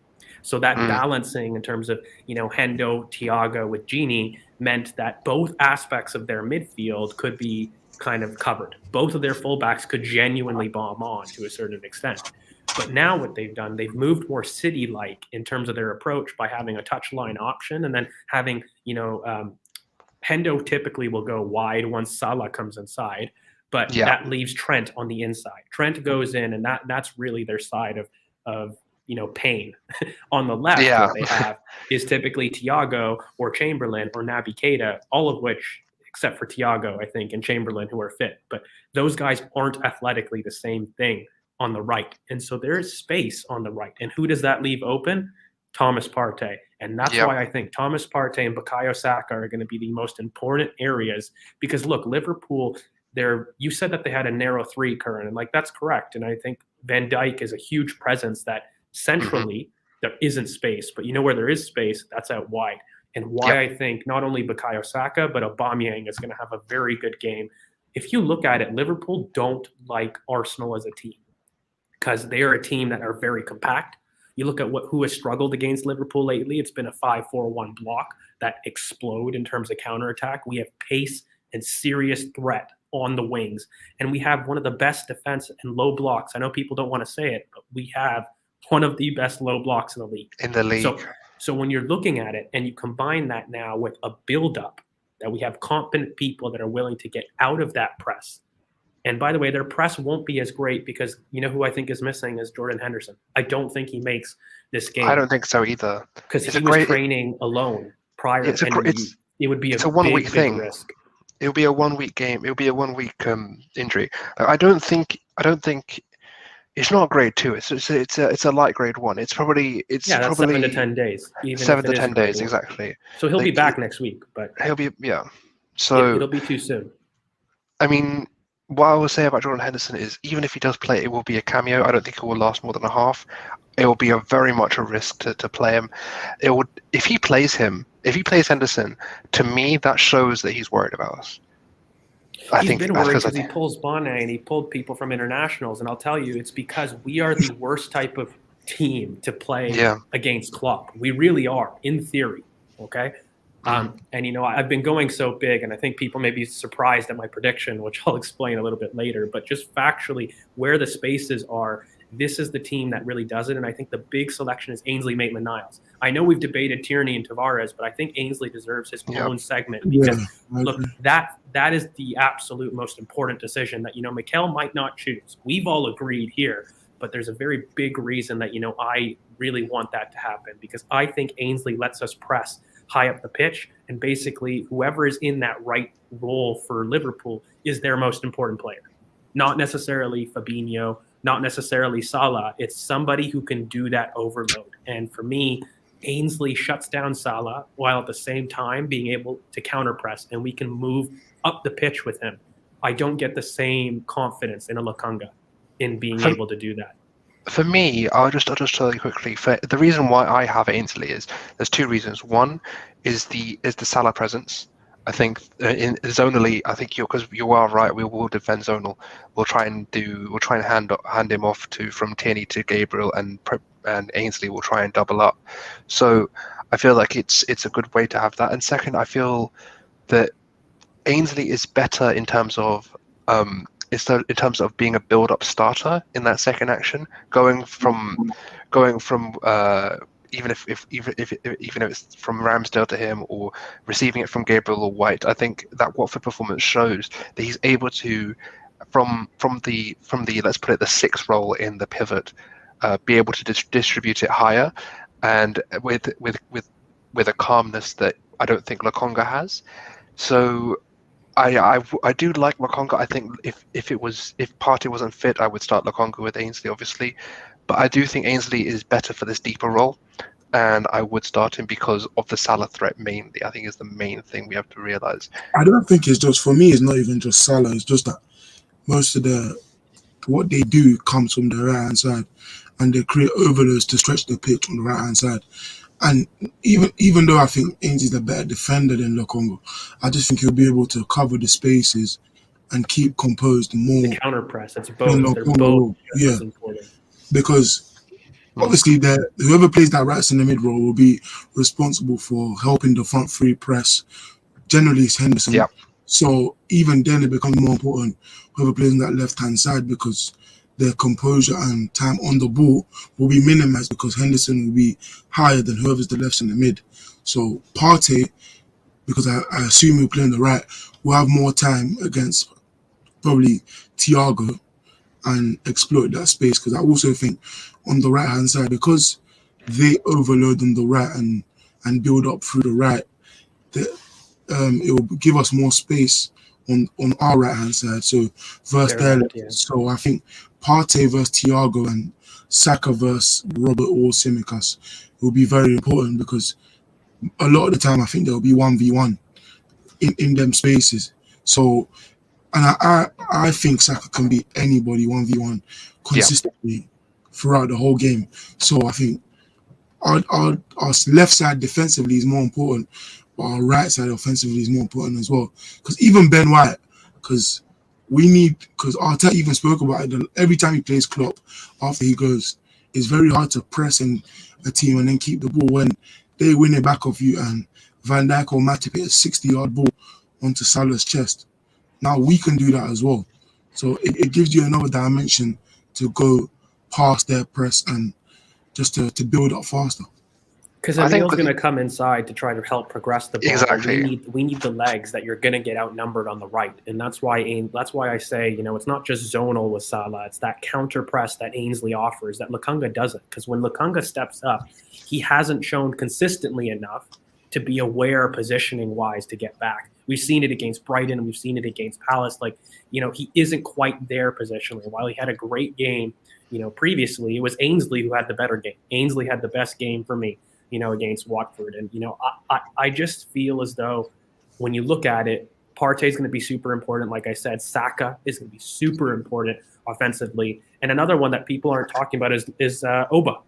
So that balancing in terms of, Hendo, Thiago with Gini meant that both aspects of their midfield could be kind of covered. Both of their fullbacks could genuinely bomb on to a certain extent. But now what they've done, they've moved more City-like in terms of their approach by having a touchline option and then having, Hendo typically will go wide once Salah comes inside, but that leaves Trent on the inside. Trent goes in, and that's really their side of pain. On the left, what they have is typically Thiago or Chamberlain or Naby Keita, all of which, except for Thiago, I think, and Chamberlain, who are fit. But those guys aren't athletically the same thing on the right. And so there is space on the right. And who does that leave open? Thomas Partey. And that's why I think Thomas Partey and Bukayo Saka are going to be the most important areas. Because, look, Liverpool, you said that they had a narrow 3, Curran, and that's correct. And I think Van Dijk is a huge presence that centrally there isn't space. But where there is space, that's out wide. And why I think not only Bukayo Saka, but Aubameyang is going to have a very good game. If you look at it, Liverpool don't like Arsenal as a team. because they are a team that are very compact. You look at who has struggled against Liverpool lately. It's been a 5-4-1 block that explode in terms of counterattack. We have pace and serious threat on the wings. And we have one of the best defense and low blocks. I know people don't want to say it, but we have one of the best low blocks in the league. So when you're looking at it and you combine that now with a build-up, that we have competent people that are willing to get out of that press. And by the way, their press won't be as great because you know who I think is missing is Jordan Henderson. I don't think he makes this game. I don't think so either. Because he was training alone prior. It would be a 1 week thing. Big risk. It'll be a 1 week game. It'll be a 1 week injury. I don't think it's not grade 2. It's a light grade 1. It's probably 7 to 10 days. 7 to 10 days exactly. So he'll be back next week, but So it'll be too soon. I mean, what I will say about Jordan Henderson is even if he does play, it will be a cameo. I don't think it will last more than a half. It will be very much a risk to play him. If he plays Henderson, to me that shows that he's worried about us. He's been worried because he pulls Bonne and he pulled people from internationals, and I'll tell you, it's because we are the worst type of team to play against Klopp. We really are, in theory. Okay. And, you know, I've been going so big, and I think people may be surprised at my prediction, which I'll explain a little bit later. But just factually, where the spaces are, this is the team that really does it. And I think the big selection is Ainsley Maitland-Niles. I know we've debated Tierney and Tavares, but I think Ainsley deserves his own segment because, look, that is the absolute most important decision that, you know, Mikel might not choose. We've all agreed here, but there's a very big reason that, you know, I really want that to happen because I think Ainsley lets us press high up the pitch, and basically whoever is in that right role for Liverpool is their most important player. Not necessarily Fabinho, not necessarily Salah. It's somebody who can do that overload. And for me, Ainsley shuts down Salah while at the same time being able to counter press, and we can move up the pitch with him. I don't get the same confidence in a Lokonga in being able to do that. For me, I'll just tell you quickly. The reason why I have Ainsley is there's two reasons. One is the Salah presence. I think in zonally, I think because you are right. We will defend zonal. We'll try and hand him off from Tierney to Gabriel, and Ainsley will try and double up. So I feel like it's a good way to have that. And second, I feel that Ainsley is better in terms of being a build-up starter in that second action, going from even if it's from Ramsdale to him or receiving it from Gabriel or White. I think that Watford performance shows that he's able to, from the let's put it the 6th role in the pivot, be able to distribute it higher, and with a calmness that I don't think Lokonga has. So I do like Lokonga. I think if Partey wasn't fit, I would start Lokonga with Ainsley, obviously. But I do think Ainsley is better for this deeper role, and I would start him because of the Salah threat mainly. I think is the main thing we have to realise. I don't think it's just, for me, it's not even just Salah. It's just that most of what they do comes from the right-hand side, and they create overloads to stretch the pitch on the right-hand side. And even though I think Ainsley's a better defender than Lokonga, I just think he'll be able to cover the spaces and keep composed more. The counter press, it's both. They're both important. Because obviously whoever plays that right in the mid role will be responsible for helping the front three press. Generally, it's Henderson. Yeah. So even then, it becomes more important whoever plays on that left-hand side, because their composure and time on the ball will be minimized because Henderson will be higher than whoever's the left in the mid. So Partey, because I assume he'll play on the right, will have more time against probably Thiago and exploit that space, because I also think on the right-hand side, because they overload on the right and build up through the right, it will give us more space on our right-hand side. So versus their left. So I think Partey versus Thiago and Saka versus Robert or Tsimikas will be very important, because a lot of the time I think there will be 1v1 in them spaces. So, and I think Saka can beat anybody 1v1 consistently throughout the whole game. So I think our left side defensively is more important, but our right side offensively is more important as well. Because even Ben White, because we need, because Arteta even spoke about it, that every time he plays Klopp, after he goes, it's very hard to press in a team and then keep the ball when they win it back off you and Van Dijk or Matip hit a 60-yard ball onto Salah's chest. Now we can do that as well. So it gives you another dimension to go past their press and just to build up faster. Because I think Emil's going to come inside to try to help progress the ball. Exactly. We need the legs that you're going to get outnumbered on the right, and that's why I say, you know, it's not just zonal with Salah. It's that counter press that Ainsley offers that Lokonga doesn't. Because when Lokonga steps up, he hasn't shown consistently enough to be aware positioning wise to get back. We've seen it against Brighton. We've seen it against Palace. Like, you know, he isn't quite there positionally. While he had a great game, you know, previously, it was Ainsley who had the better game. Ainsley had the best game for me, you know, against Watford. And, you know, I just feel as though when you look at it, Partey is going to be super important. Like I said, Saka is going to be super important offensively. And another one that people aren't talking about is Oba.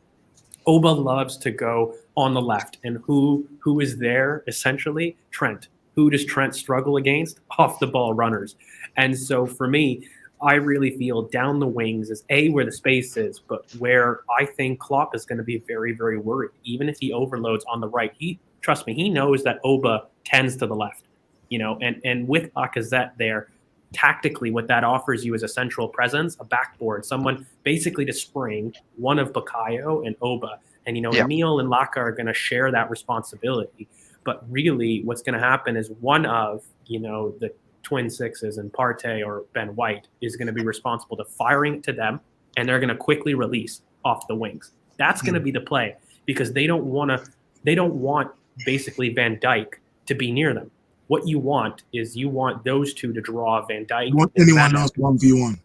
Oba loves to go on the left. And who is there, essentially? Trent. Who does Trent struggle against? Off the ball runners. And so for me, I really feel down the wings is where the space is, but where I think Klopp is going to be very, very worried. Even if he overloads on the right, trust me, he knows that Oba tends to the left, you know, and with Lacazette there, tactically what that offers you is a central presence, a backboard, someone basically to spring one of Bukayo and Oba. And, you know, Emil and Laka are going to share that responsibility. But really what's going to happen is one of, you know, the twin sixes and Partey or Ben White is going to be responsible to firing it to them, and they're going to quickly release off the wings. That's going to be the play, because they don't want basically Van Dijk to be near them. What you want is those two to draw Van Dijk. You want anyone else 1v1.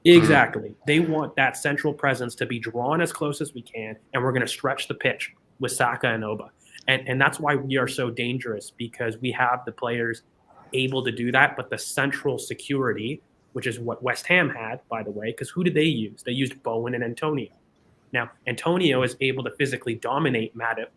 Exactly. They want that central presence to be drawn as close as we can, and we're going to stretch the pitch with Saka and Oba. And that's why we are so dangerous, because we have the players able to do that, but the central security, which is what West Ham had, by the way, because who did they use? They used Bowen and Antonio. Now, Antonio is able to physically dominate Matip,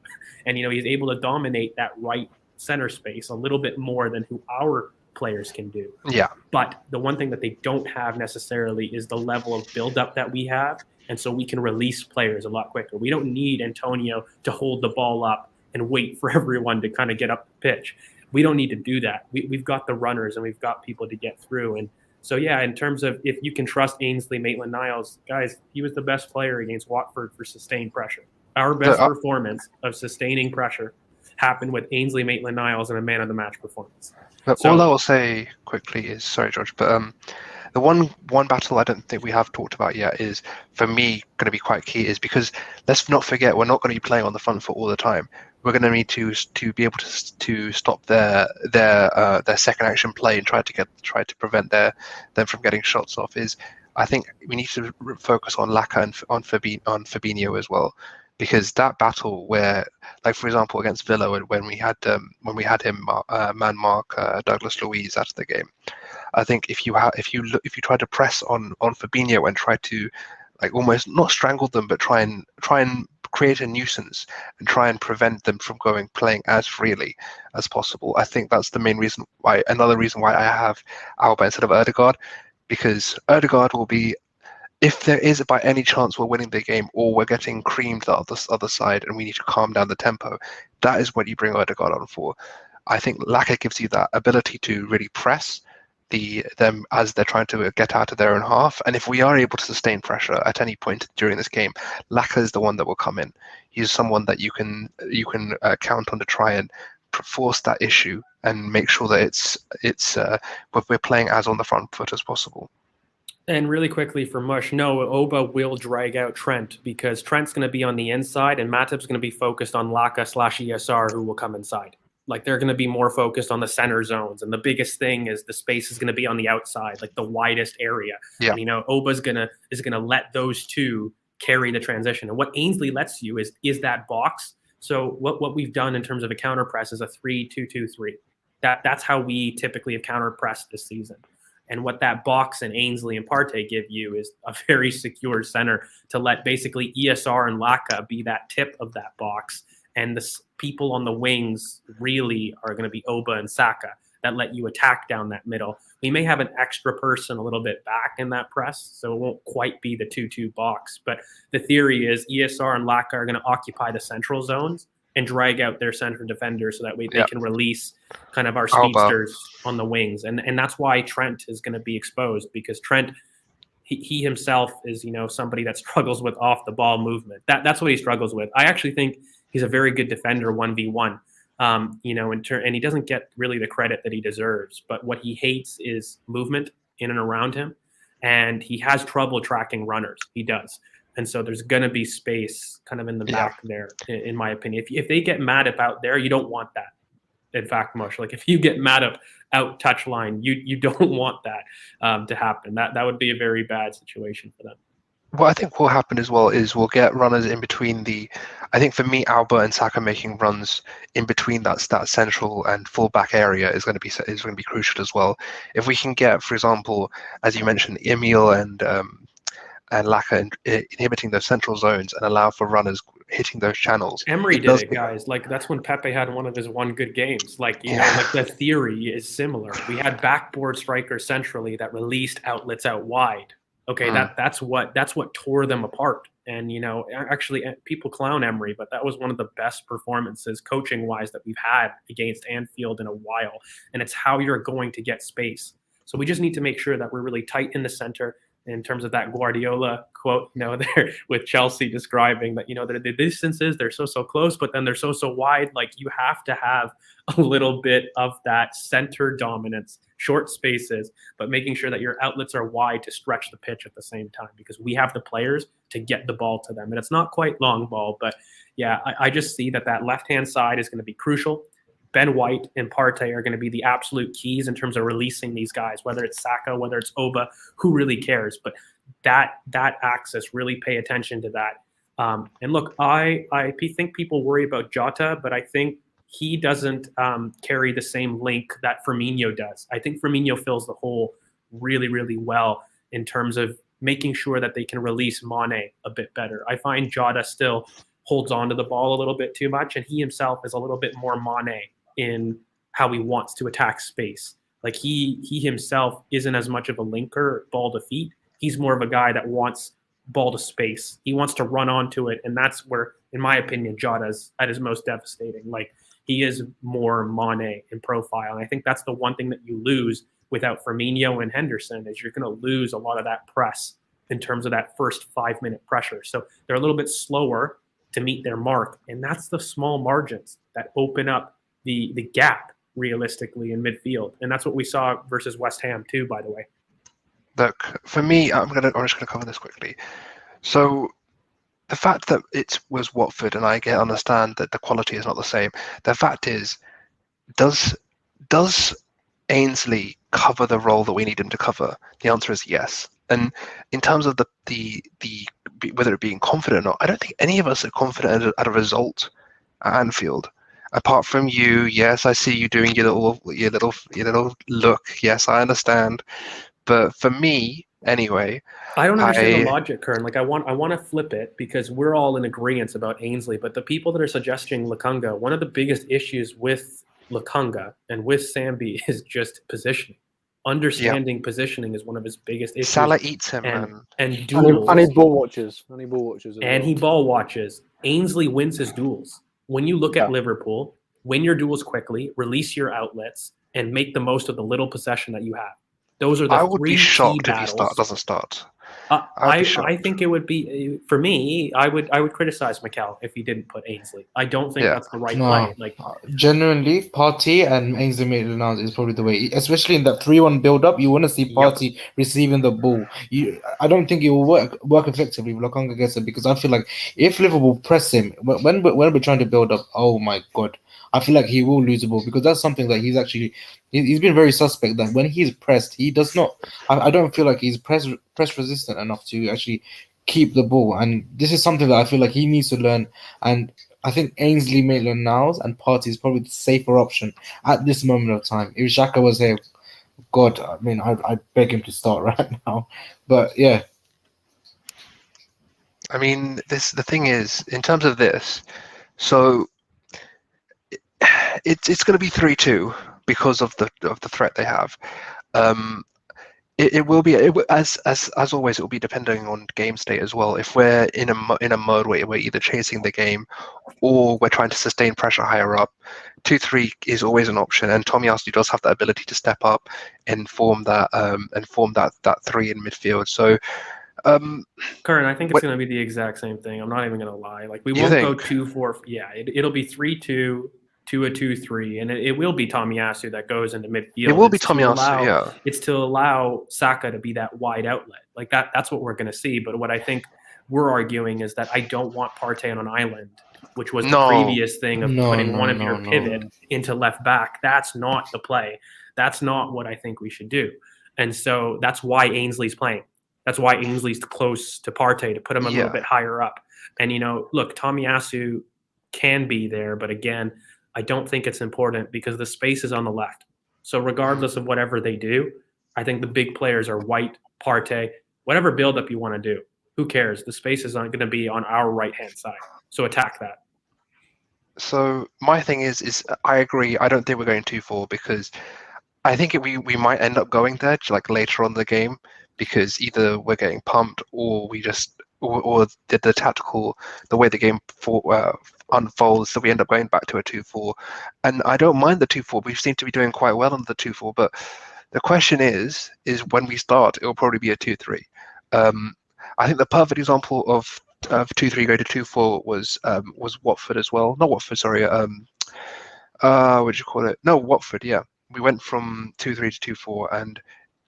and, you know, he's able to dominate that right center space a little bit more than who our players can do. Yeah. But the one thing that they don't have necessarily is the level of buildup that we have, and so we can release players a lot quicker. We don't need Antonio to hold the ball up and wait for everyone to kind of get up the pitch. We don't need to do that. We've got the runners and we've got people to get through. And so, yeah, in terms of if you can trust Ainsley Maitland-Niles, guys, he was the best player against Watford for sustained pressure. Our best performance of sustaining pressure happened with Ainsley Maitland-Niles in a man-of-the-match performance. But all I will say quickly is, sorry, George, but the one battle I don't think we have talked about yet is, for me, going to be quite key, is because let's not forget, we're not going to be playing on the front foot all the time. We're going to need to be able to stop their second action play and try to prevent them from getting shots off. I think we need to focus on Laka and on Fabinho as well, because that battle where, like for example against Villa, when we had him man mark Douglas Luiz out of the game, I think if you try to press on Fabinho and try to, like, almost not strangle them, but try and create a nuisance and try and prevent them from playing as freely as possible, I think that's the main reason why. Another reason why I have Alba instead of Ødegaard, because Ødegaard will be, if there is by any chance we're winning the game or we're getting creamed the other side and we need to calm down the tempo, that is what you bring Ødegaard on for. I think Laka gives you that ability to really press them as they're trying to get out of their own half. And if we are able to sustain pressure at any point during this game, Laka is the one that will come in. He's someone that you can count on to try and force that issue and make sure that we're playing as on the front foot as possible. And really quickly for Mush, no, Oba will drag out Trent, because Trent's going to be on the inside and Matip's going to be focused on Laka/ESR, who will come inside. Like, they're going to be more focused on the center zones. And the biggest thing is the space is going to be on the outside, like the widest area. Yeah. And, you know, Oba's going to let those two carry the transition. And what Ainsley lets you is that box. So what we've done in terms of a counter press is a 3-2-2-3. That's how we typically have counter pressed this season. And what that box and Ainsley and Partey give you is a very secure center to let basically ESR and Laka be that tip of that box. And the people on the wings really are going to be Oba and Saka. that let you attack down that middle. We may have an extra person a little bit back in that press, so it won't quite be the 2-2 box. But the theory is ESR and Laka are going to occupy the central zones and drag out their center defenders so that way they can release kind of our speedsters on the wings. And that's why Trent is going to be exposed, because Trent, he himself is, somebody that struggles with off the ball movement. That's what he struggles with. I actually think he's a very good defender 1v1. And he doesn't get really the credit that he deserves. But what he hates is movement in and around him, and he has trouble tracking runners. He does, and so there's going to be space kind of in the back there, in my opinion. If they get Matip out there, you don't want that. In fact, Mush, like if you get Matip out touch line, you don't want that to happen. That would be a very bad situation for them. What I think will happen as well is we'll get runners in between I think for me, Albert and Saka making runs in between that central and full back area is going to be crucial as well. If we can get, for example, as you mentioned, Emil and Laka inhibiting those central zones and allow for runners hitting those channels. Emery did it, guys. Like that's when Pepe had one of his one good games. Like like the theory is similar. We had backboard strikers centrally that released outlets out wide. Okay, that's what tore them apart. And actually, people clown Emery, but that was one of the best performances coaching-wise that we've had against Anfield in a while. And it's how you're going to get space. So we just need to make sure that we're really tight in the center. In terms of that Guardiola quote, there with Chelsea describing that, the distances, they're so close, but then they're so wide. Like you have to have a little bit of that center dominance, short spaces, but making sure that your outlets are wide to stretch the pitch at the same time, because we have the players to get the ball to them. And it's not quite long ball, but yeah, I just see that left-hand side is going to be crucial. Ben White and Partey are going to be the absolute keys in terms of releasing these guys, whether it's Saka, whether it's Oba, who really cares? But that axis, really pay attention to that. And look, I think people worry about Jota, but I think he doesn't carry the same link that Firmino does. I think Firmino fills the hole really, really well in terms of making sure that they can release Mane a bit better. I find Jota still holds on to the ball a little bit too much, and he himself is a little bit more Mane in how he wants to attack space. Like he himself isn't as much of a linker, ball to feet. He's more of a guy that wants ball to space. He wants to run onto it, and that's where, in my opinion, Jota's at his most devastating. Like he is more Mane in profile, and I think that's the one thing that you lose without Firmino and Henderson is you're going to lose a lot of that press in terms of that first 5-minute pressure. So they're a little bit slower to meet their mark, and that's the small margins that open up the gap realistically in midfield. And that's what we saw versus West Ham too, by the way. Look, for me, I'm just going to cover this quickly. So the fact that it was Watford, and I understand that the quality is not the same. The fact is, does Ainsley cover the role that we need him to cover? The answer is yes. And in terms of the whether it being confident or not, I don't think any of us are confident at a result at Anfield. Apart from you, yes, I see you doing your little look. Yes, I understand. But for me, anyway, I don't understand the logic, Kern. Like I want to flip it because we're all in agreement about Ainsley, but the people that are suggesting Lokonga, one of the biggest issues with Lokonga and with Sambi is just positioning. Understanding positioning is one of his biggest issues. Salah eats him, and duels. And he ball watches. He ball watches. Ainsley wins his duels. When you look at Liverpool, win your duels quickly, release your outlets, and make the most of the little possession that you have. Those are the I would three be shocked key if he doesn't start. I think it would be, for me, I would criticize Mikel if he didn't put Ainsley. I don't think that's the right play. Like genuinely, Partey and Ainsley Maitland-Niles is probably the way, especially in that 3-1 build-up. You want to see Partey receiving the ball. I don't think it will work effectively if Lokonga gets it, because I feel like if Liverpool press him when we're trying to build up, oh my god, I feel like he will lose the ball, because that's something that he's been very suspect that when he's pressed, he does not. I don't feel like he's press resistant enough to actually keep the ball, and this is something that I feel like he needs to learn. And I think Ainsley Maitland-Niles and Partey is probably the safer option at this moment of time. If Xhaka was here, God, I mean, I'd beg him to start right now. But yeah. I mean, the thing is, in terms of this, so it's going to be 3-2, because of the threat they have. It will be as always. It will be depending on game state as well. If we're in a mode where we're either chasing the game or we're trying to sustain pressure higher up, 2-3 is always an option. And Tomiyasu does have that ability to step up and form that three in midfield. So, Curran, I think it's going to be the exact same thing. I'm not even going to lie. Like we won't go 2-4. Yeah, it'll be 3-2. To a 2-3, and it will be Tomiyasu that goes into midfield. It will be Tomiyasu, yeah. It's to allow Saka to be that wide outlet. Like that's what we're going to see. But what I think we're arguing is that I don't want Partey on an island, which was the previous thing of putting one of your pivot into left back. That's not the play. That's not what I think we should do. And so that's why Ainsley's playing. That's why Ainsley's close to Partey to put him a little bit higher up. And, look, Tomiyasu can be there, but again, I don't think it's important because the space is on the left. So regardless of whatever they do, I think the big players are White, Partey, whatever buildup you want to do. Who cares? The space is not going to be on our right-hand side. So attack that. So my thing is I agree. I don't think we're going 2-4 because I think we might end up going there like later on in the game because either we're getting pumped or we just or the tactical, the way the game unfolds, so we end up going back to a 2-4. And I don't mind the 2-4. We seem to be doing quite well on the 2-4. But the question is when we start, it will probably be a 2-3. I think the perfect example of 2-3 go to 2-4 was Watford as well. Not Watford, sorry. What do you call it? No, Watford. Yeah, we went from 2-3 to 2-4, and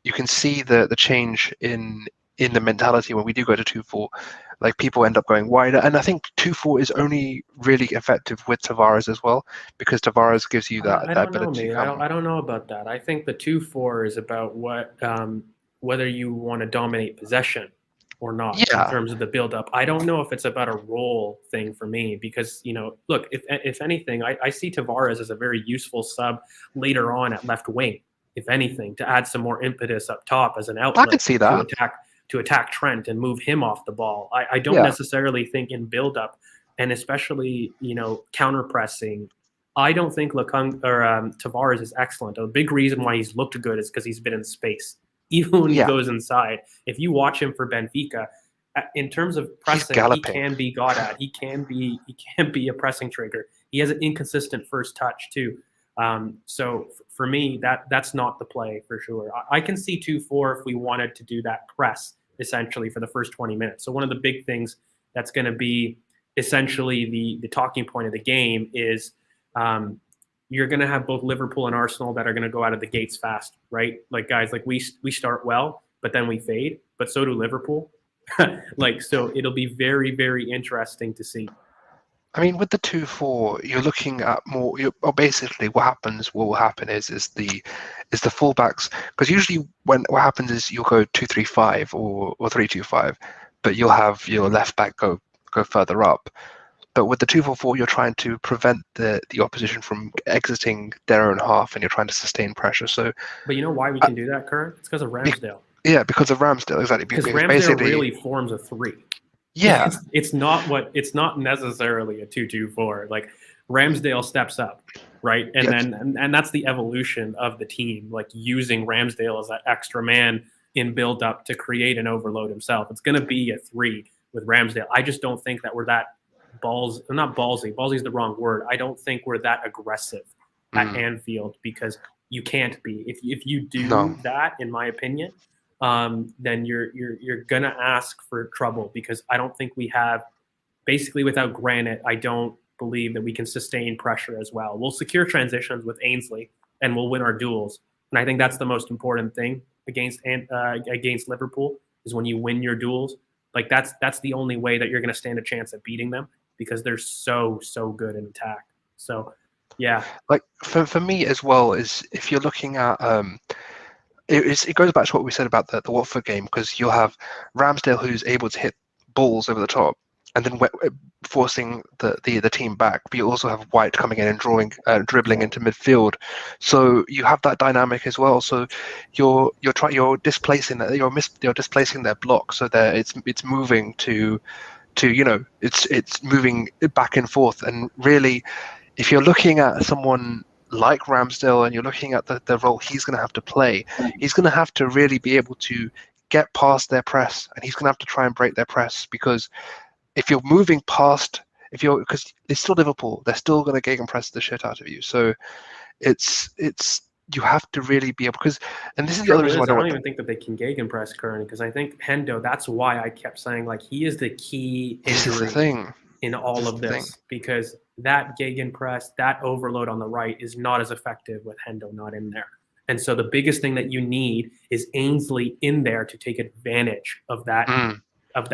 you can see the change in the mentality when we do go to 2-4. Like people end up going wider, and I think 2-4 is only really effective with Tavares as well because Tavares gives you that ability. I don't know about that. I think the 2-4 is about whether you want to dominate possession or not in terms of the build-up. I don't know if it's about a role thing for me because look, if anything, I see Tavares as a very useful sub later on at left wing. If anything, to add some more impetus up top as an outlet. I could see that. To attack Trent and move him off the ball. I don't necessarily think in build-up, and especially counter pressing. I don't think Tavares is excellent. A big reason why he's looked good is because he's been in space, even when he goes inside. If you watch him for Benfica, in terms of pressing, he can be got at. He can be a pressing trigger. He has an inconsistent first touch too. So for me, that's not the play for sure. I can see 2-4 if we wanted to do that press essentially for the first 20 minutes. So one of the big things that's going to be essentially the talking point of the game is you're going to have both Liverpool and Arsenal that are going to go out of the gates fast, right? Like guys, like we start well, but then we fade, but so do Liverpool. So it'll be very, very interesting to see. I mean, with the 2-4, you're looking at more. Basically, what will happen is the fullbacks, because usually what happens is you'll go 2-3-5 or 3-2-5, but you'll have your left back go further up. But with the 2-4-4, you're trying to prevent the opposition from exiting their own half, and you're trying to sustain pressure. So, but you know why we can do that, Kurt? It's because of Ramsdale. Yeah, because of Ramsdale, exactly. Because Ramsdale really forms a 3. Yeah, it's not necessarily a 2-2-4. Like Ramsdale steps up, right? And then that's the evolution of the team, like using Ramsdale as that extra man in build up to create and overload himself. It's going to be a 3 with Ramsdale. I just don't think that we're that not ballsy. Ballsy is the wrong word. I don't think we're that aggressive at Anfield because you can't be. If you do that, in my opinion, then you're gonna ask for trouble because I don't think we have, basically without Granit, I don't believe that we can sustain pressure as well. We'll secure transitions with Ainsley and we'll win our duels, and I think that's the most important thing against Liverpool is when you win your duels. Like that's the only way that you're gonna stand a chance at beating them because they're so good in attack. So yeah, like for me as well is if you're looking at it goes back to what we said about the Watford game, because you'll have Ramsdale who's able to hit balls over the top and then forcing the team back. But you also have White coming in and dribbling into midfield. So you have that dynamic as well. So you're displacing that. You're displacing their block so that it's moving to it's moving back and forth. And really, if you're looking at someone like Ramsdale, and you're looking at the role he's going to have to play, he's going to have to really be able to get past their press, and he's going to have to try and break their press, because if you're moving past, because it's still Liverpool, they're still going to gegenpress the shit out of you. So it's you have to really be able, because, and this is the other reason why I don't even think that they can gegenpress Kearney, because I think Hendo, that's why I kept saying, like, he is the key injury in all of this, because that gegenpress, that overload on the right is not as effective with Hendo not in there. And so the biggest thing that you need is Ainsley in there to take advantage of that of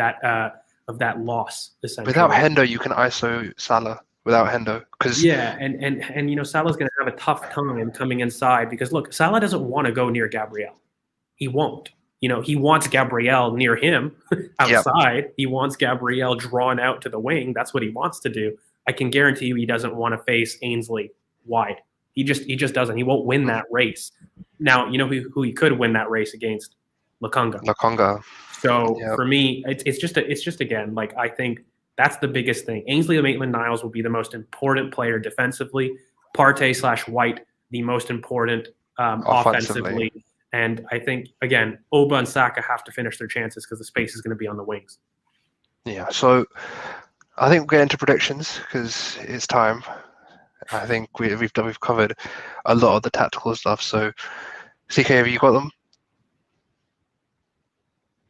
that loss, essentially. Without Hendo, you can ISO Salah. Without Hendo, because and you know, Salah's going to have a tough time coming inside, because look, Salah doesn't want to go near Gabriel. He won't. You know, he wants Gabriel near him outside. Yep. He wants Gabriel drawn out to the wing. That's what he wants to do. I can guarantee you he doesn't want to face Ainsley wide. He just doesn't. He won't win that race. Now, you know who he could win that race against? Lokonga. So for me, it's just again, like, I think that's the biggest thing. Ainsley Maitland-Niles will be the most important player defensively. Partey/White, the most important offensively. And I think, again, Oba and Saka have to finish their chances, because the space is going to be on the wings. Yeah, so I think we'll get into predictions, because it's time. I think we've covered a lot of the tactical stuff. So, CK, have you got them?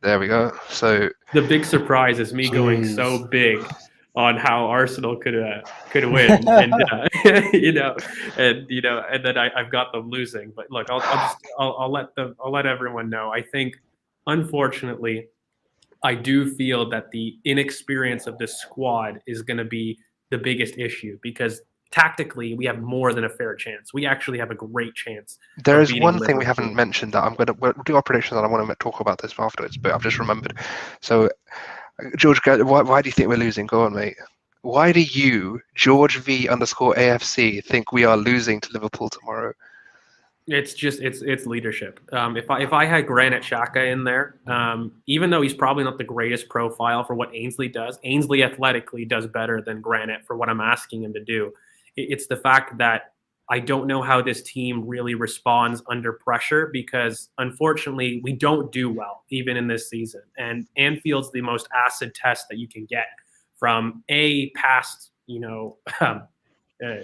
There we go. So the big surprise is me going so big on how Arsenal could win, and and then I've got them losing. But look, I'll let everyone know. I think, unfortunately, I do feel that the inexperience of this squad is going to be the biggest issue, because tactically we have more than a fair chance. We actually have a great chance. There is one thing we haven't mentioned that we'll do our predictions, and I want to talk about this afterwards, but I've just remembered. So, George, why do you think we're losing? Go on, mate. Why do you, George V_AFC, think we are losing to Liverpool tomorrow? It's leadership. If I had Granit Xhaka in there, even though he's probably not the greatest profile for what Ainsley does, Ainsley athletically does better than Granit for what I'm asking him to do. It's the fact that I don't know how this team really responds under pressure, because unfortunately we don't do well even in this season. And Anfield's the most acid test that you can get from past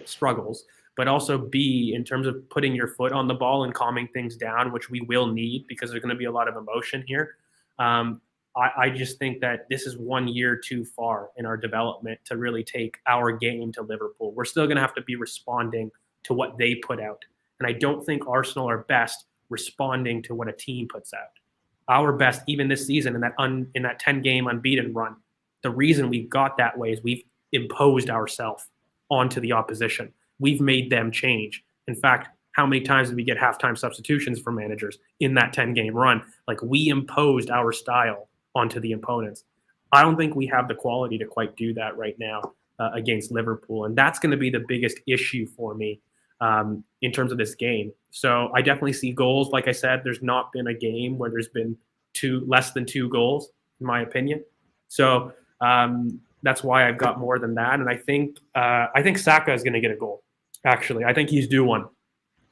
struggles, but also B, in terms of putting your foot on the ball and calming things down, which we will need, because there's going to be a lot of emotion here. I just think that this is 1 year too far in our development to really take our game to Liverpool. We're still going to have to be responding to what they put out. And I don't think Arsenal are best responding to what a team puts out. Our best, even this season, in that 10-game unbeaten run, the reason we got that way is we've imposed ourselves onto the opposition. We've made them change. In fact, how many times did we get halftime substitutions for managers in that 10-game run? Like, we imposed our style onto the opponents. I don't think we have the quality to quite do that right now against Liverpool. And that's going to be the biggest issue for me in terms of this game. So I definitely see goals. Like I said, there's not been a game where there's been less than 2 goals, in my opinion. So that's why I've got more than that. And I think Saka is going to get a goal. Actually, I think he's due one.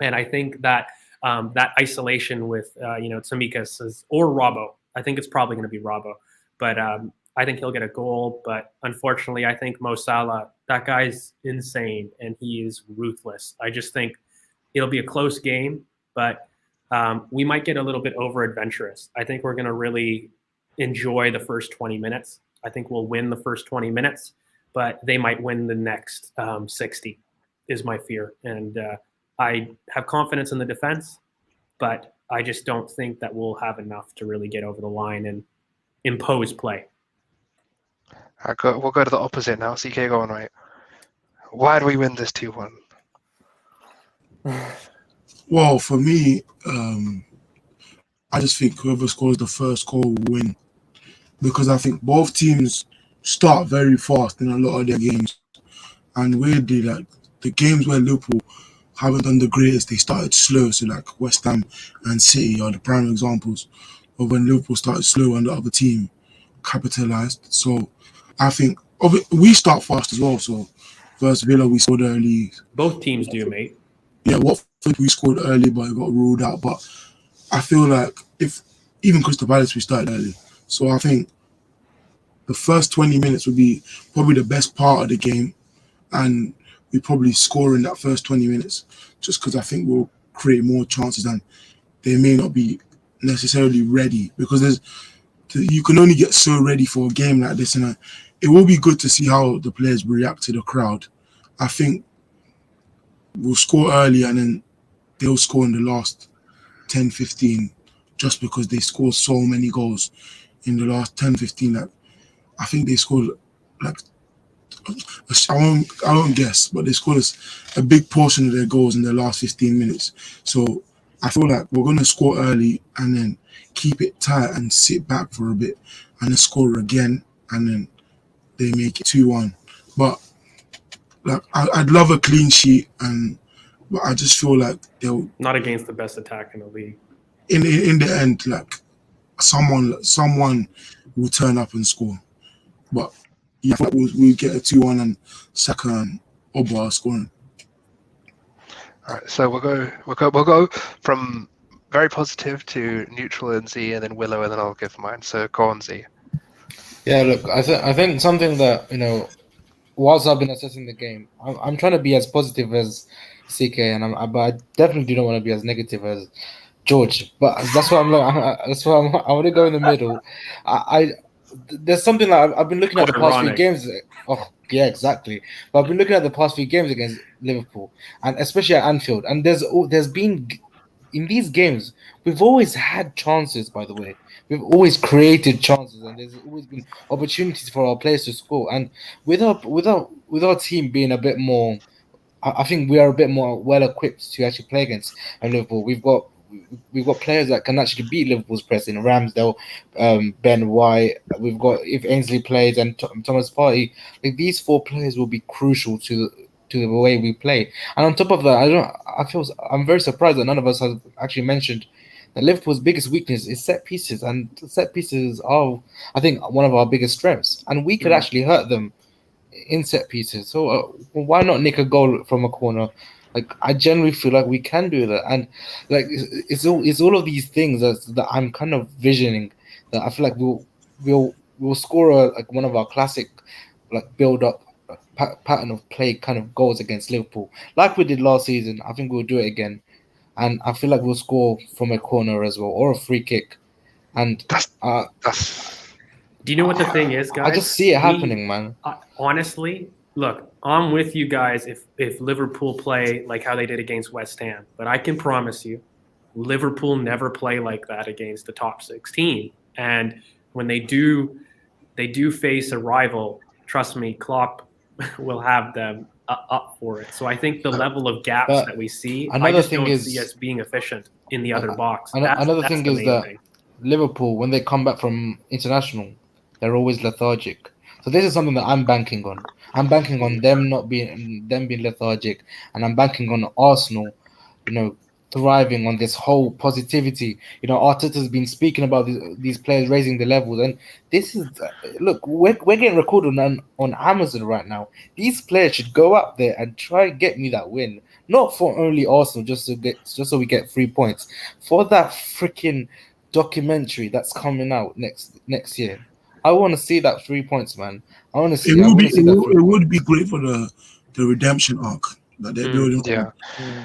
And I think that that isolation with Tsimikas or Robbo, I think it's probably going to be Robbo, but I think he'll get a goal. But unfortunately, I think Mo Salah, that guy's insane and he is ruthless. I just think it'll be a close game, but we might get a little bit over adventurous. I think we're going to really enjoy the first 20 minutes. I think we'll win the first 20 minutes, but they might win the next 60 is my fear. And I have confidence in the defense, but I just don't think that we'll have enough to really get over the line and impose play. We'll go to the opposite now. CK, go on, right? Why do we win this 2-1? Well, for me, I just think whoever scores the first goal will win, because I think both teams start very fast in a lot of their games, and weirdly, like the games where Liverpool haven't done the greatest, they started slow. So like West Ham and City are the prime examples of when Liverpool started slow and the other team capitalized. So I think we start fast as well. So first Villa, we scored early. Both teams do, mate. Watford we scored early, but it got ruled out. But I feel like if even Crystal Palace we started early, so I think the first 20 minutes would be probably the best part of the game, and we probably score in that first 20 minutes, just because I think we'll create more chances and they may not be necessarily ready, because you can only get so ready for a game like this, and it will be good to see how the players react to the crowd. I think we'll score early and then they'll score in the last 10, 15, just because they scored so many goals in the last 10, 15. Like, I think they scored like, I won't guess, but they scored a big portion of their goals in the last 15 minutes. So I feel like we're going to score early and then keep it tight and sit back for a bit and then score again, and then they make it 2-1. But like I'd love a clean sheet, but I just feel like they'll Not against the best attack in the league. in the end, like someone will turn up and score. But yeah, I feel like we'll get a 2-1 and Saka and Oba are scoring. All right, so we'll go from very positive to neutral and Z, and then Willow, and then I'll give mine. So go on, Z. Yeah, look, I think something that, whilst I've been assessing the game, I'm trying to be as positive as CK, but I definitely don't want to be as negative as George. But that's why I want to go in the middle. There's something like I've been looking at the past few games. Oh yeah, exactly. But I've been looking at the past few games against Liverpool, and especially at Anfield. And there's been in these games we've always had chances. By the way, we've always created chances, and there's always been opportunities for our players to score. And with our team being a bit more, I think we are a bit more well equipped to actually play against Liverpool. We've got players that can actually beat Liverpool's pressing. Ramsdale, Ben White. We've got, if Ainsley plays, and Thomas Partey. Like, these four players will be crucial to the way we play. And on top of that, I'm very surprised that none of us has actually mentioned that Liverpool's biggest weakness is set pieces, and set pieces are, I think, one of our biggest strengths, and we could actually hurt them in set pieces. So why not nick a goal from a corner? Like, I generally feel like we can do that, and like it's all of these things that I'm kind of visioning, that I feel like we'll score like one of our classic like build up pattern of play kind of goals against Liverpool, like we did last season. I think we'll do it again, and I feel like we'll score from a corner as well, or a free kick. And That's. Do you know what the thing is, guys? I just see it happening, man. Honestly, look, I'm with you guys if Liverpool play like how they did against West Ham. But I can promise you, Liverpool never play like that against the top 16. And when they do face a rival, trust me, Klopp will have them up for it. So I think the level of gaps that we see, I just don't see us being efficient in the other box. Another thing is that Liverpool, when they come back from international, they're always lethargic. So this is something that I'm banking on. I'm banking on them being lethargic, and I'm banking on Arsenal, thriving on this whole positivity. Arteta's been speaking about these players raising the levels, and this is look, we're getting recorded on Amazon right now. These players should go out there and try and get me that win, not for only Arsenal, just so we get 3 points, for that freaking documentary that's coming out next year. I want to see that 3 points, man. I want to see. It would be great for the redemption arc that they're building. Yeah.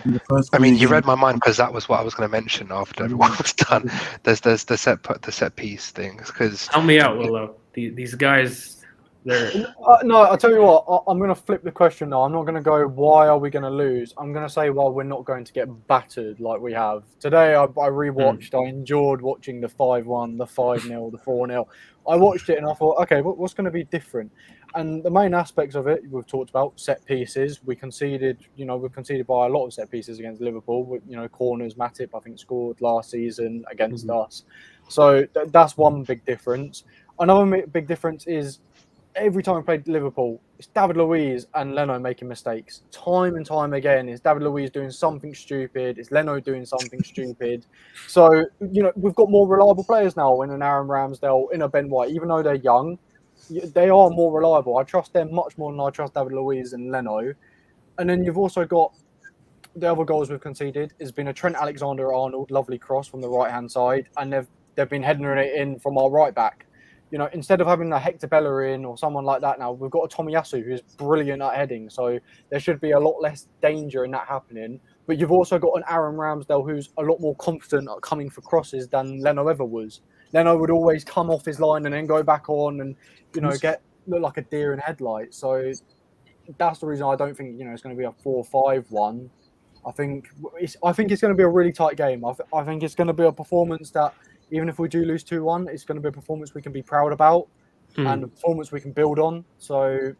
In the first You read my mind, because that was what I was going to mention after everyone was done. There's the set piece thing. Because help me out, Willow. These guys, they're no. I'll tell you what. I'm going to flip the question now. I'm not going to go, why are we going to lose? I'm going to say, well, we're not going to get battered like we have today. I rewatched. I enjoyed watching the 5-1, the 5-0, the 4-0. I watched it and I thought, okay, what's going to be different? And the main aspects of it we've talked about: set pieces. We conceded by a lot of set pieces against Liverpool. Corners. Matip, I think, scored last season against us. So that's one big difference. Another big difference is every time we played Liverpool, it's David Luiz and Leno making mistakes. Time and time again, it's David Luiz doing something stupid. It's Leno doing something stupid. So, we've got more reliable players now in an Aaron Ramsdale, in a Ben White. Even though they're young, they are more reliable. I trust them much more than I trust David Luiz and Leno. And then you've also got the other goals we've conceded has been a Trent Alexander-Arnold lovely cross from the right-hand side, and they've been heading it in from our right back. You know, instead of having a Hector Bellerin or someone like that now, we've got a Tomiyasu who's brilliant at heading. So there should be a lot less danger in that happening. But you've also got an Aaron Ramsdale who's a lot more confident at coming for crosses than Leno ever was. Leno would always come off his line and then go back on and, you know, look like a deer in headlights. So that's the reason I don't think, you know, it's going to be a 4-5-1. I think it's going to be a really tight game. I think it's going to be a performance that, even if we do lose 2-1, it's going to be a performance we can be proud about and a performance we can build on. So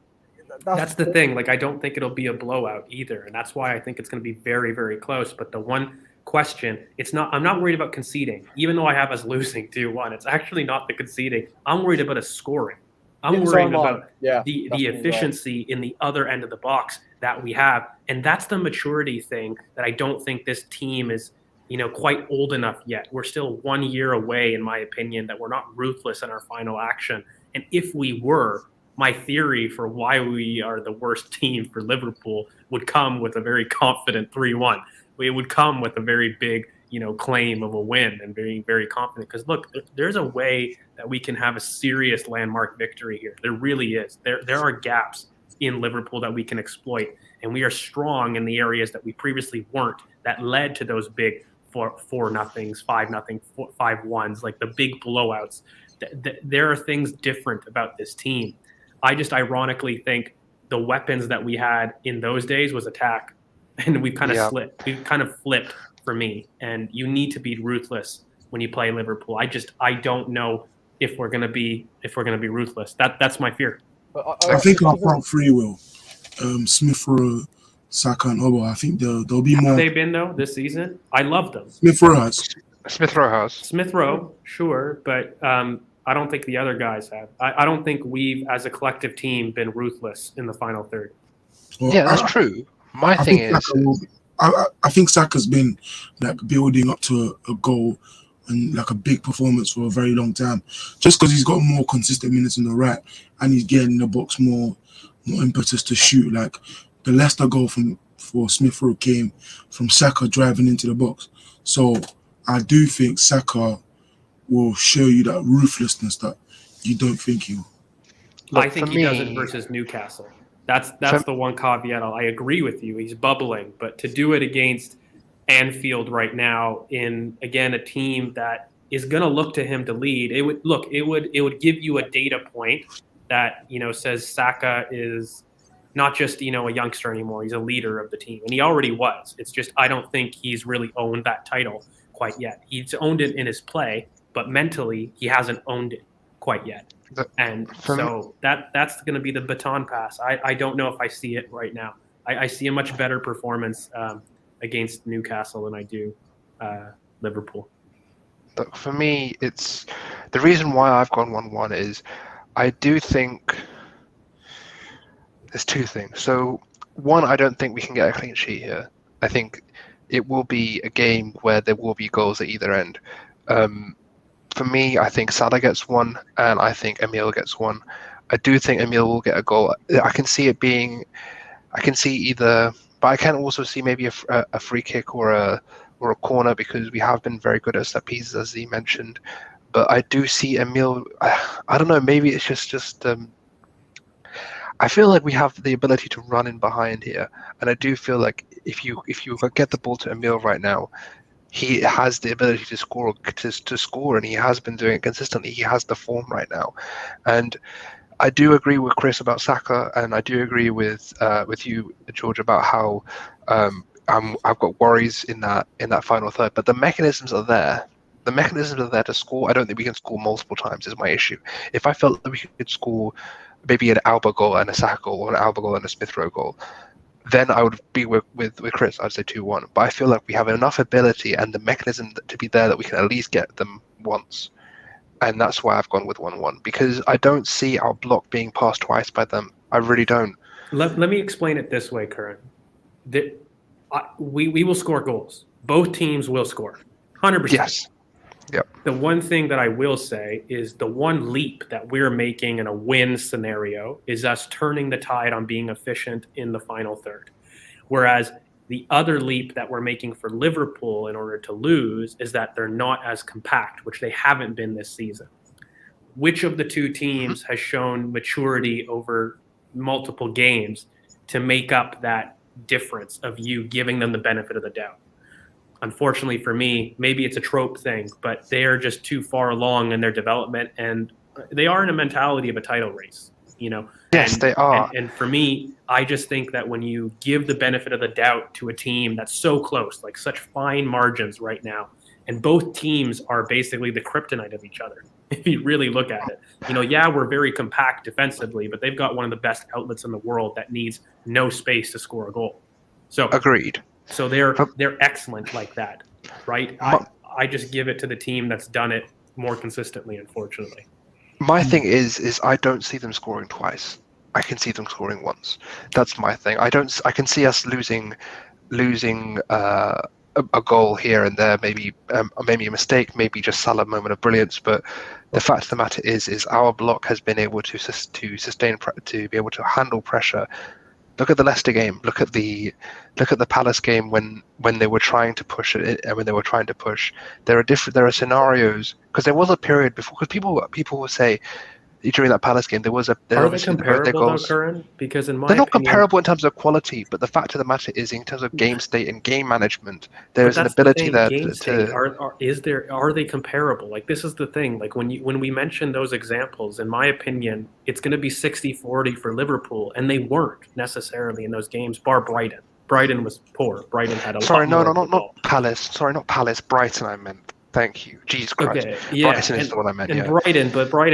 that's the thing. Like, I don't think it'll be a blowout either. And that's why I think it's going to be very, very close. But the one question, I'm not worried about conceding, even though I have us losing 2-1. It's actually not the conceding. I'm worried about us scoring. I'm worried about the efficiency in the other end of the box that we have. And that's the maturity thing that I don't think this team is, you know, quite old enough yet. We're still 1 year away, in my opinion, that we're not ruthless in our final action. And if we were, my theory for why we are the worst team for Liverpool would come with a very confident 3-1. It would come with a very big, you know, claim of a win and being very confident. Because look, there's a way that we can have a serious landmark victory here. There really is. There are gaps in Liverpool that we can exploit, and we are strong in the areas that we previously weren't. That led to those big 4-0s, 5-0, 5-1s, like the big blowouts. There are things different about this team. I just ironically think the weapons that we had in those days was attack, and we've kind of slipped. We've kind of flipped for me. And you need to be ruthless when you play Liverpool. I don't know if we're gonna be ruthless. That's my fear. I think our front three will. Smith Rowe, Saka, and Oba. I think there'll be more. Have they been though this season? I love them. Smith Rowe has. Smith Rowe, sure, but I don't think the other guys have. I don't think we've, as a collective team, been ruthless in the final third. Well, yeah, that's true. My thing is, I think Saka's been like building up to a goal and like a big performance for a very long time. Just because he's got more consistent minutes on the right and he's getting in the box more impetus to shoot. Like the Leicester goal for Smith Rowe came from Saka driving into the box. So I do think Saka will show you that ruthlessness that you don't think he will. I think he does it versus Newcastle. That's the one caveat. I agree with you. He's bubbling, but to do it against Anfield right now in, again, a team that is going to look to him to lead, it would give you a data point that, you know, says Saka is not just, you know, a youngster anymore. He's a leader of the team, and he already was. It's just I don't think he's really owned that title quite yet. He's owned it in his play, but mentally he hasn't owned it quite yet. And so that's going to be the baton pass. I don't know if I see it right now. I see a much better performance against Newcastle than I do Liverpool. Look, for me, it's the reason why I've gone 1-1 is I do think there's two things. So one, I don't think we can get a clean sheet here. I think it will be a game where there will be goals at either end. For me, I think Salah gets one, and I think Emil gets one. I do think Emil will get a goal. I can see it being, I can see either, but I can also see maybe a free kick or a corner because we have been very good at set pieces, as he mentioned. But I do see Emil. I don't know. Maybe it's just. I feel like we have the ability to run in behind here, and I do feel like if you get the ball to Emil right now, he has the ability to score, and he has been doing it consistently. He has the form right now, and I do agree with Chris about Saka, and I do agree with you, George, about how I've got worries in that final third. But the mechanisms are there. The mechanisms are there to score. I don't think we can score multiple times is my issue. If I felt that we could score maybe an Alba goal and a Saka goal, or an Alba goal and a Smith Rowe goal, then I would be with Chris. I'd say 2-1. But I feel like we have enough ability and the mechanism to be there that we can at least get them once. And that's why I've gone with 1-1, because I don't see our block being passed twice by them. I really don't. Let me explain it this way, Curran. We will score goals. Both teams will score. 100%. Yes. Yep. The one thing that I will say is the one leap that we're making in a win scenario is us turning the tide on being efficient in the final third. Whereas The other leap that we're making for Liverpool in order to lose is that they're not as compact, which they haven't been this season. Which of the two teams has shown maturity over multiple games to make up that difference of you giving them the benefit of the doubt? Unfortunately for me, maybe it's a trope thing, but they are just too far along in their development, and they are in a mentality of a title race, you know. Yes, they are. And for me, I just think that when you give the benefit of the doubt to a team that's so close, like such fine margins right now, and both teams are basically the kryptonite of each other. If you really look at it, you know, yeah, we're very compact defensively, but they've got one of the best outlets in the world that needs no space to score a goal. So Agreed. So they're excellent like that, right? I just give it to the team that's done it more consistently, unfortunately. My thing is I don't see them scoring twice. I can see them scoring once. That's my thing. I can see us losing a goal here and there, maybe a mistake, maybe just Salah moment of brilliance. But the fact of the matter is our block has been able to sustain, to be able to handle pressure. Look at the Leicester game. Look at the Palace game when they were trying to push it. When they were trying to push, there are scenarios, because there was a period before. Because people will say during that Palace game there was a. Are they comparable though, Curran? Because in my they're not opinion, comparable in terms of quality, but the fact of the matter is, in terms of game state and game management, there is an ability there are they comparable? Like, this is the thing. Like, when we mention those examples, in my opinion, it's going to be 60-40 for Liverpool, and they weren't necessarily in those games. Bar Brighton. Brighton was poor. Brighton had a sorry, lot no, more not Palace. Sorry, not Palace. Brighton, I meant. Thank you. Jesus Christ. Okay, yeah, Brighton is the one I meant. Yeah. Brighton,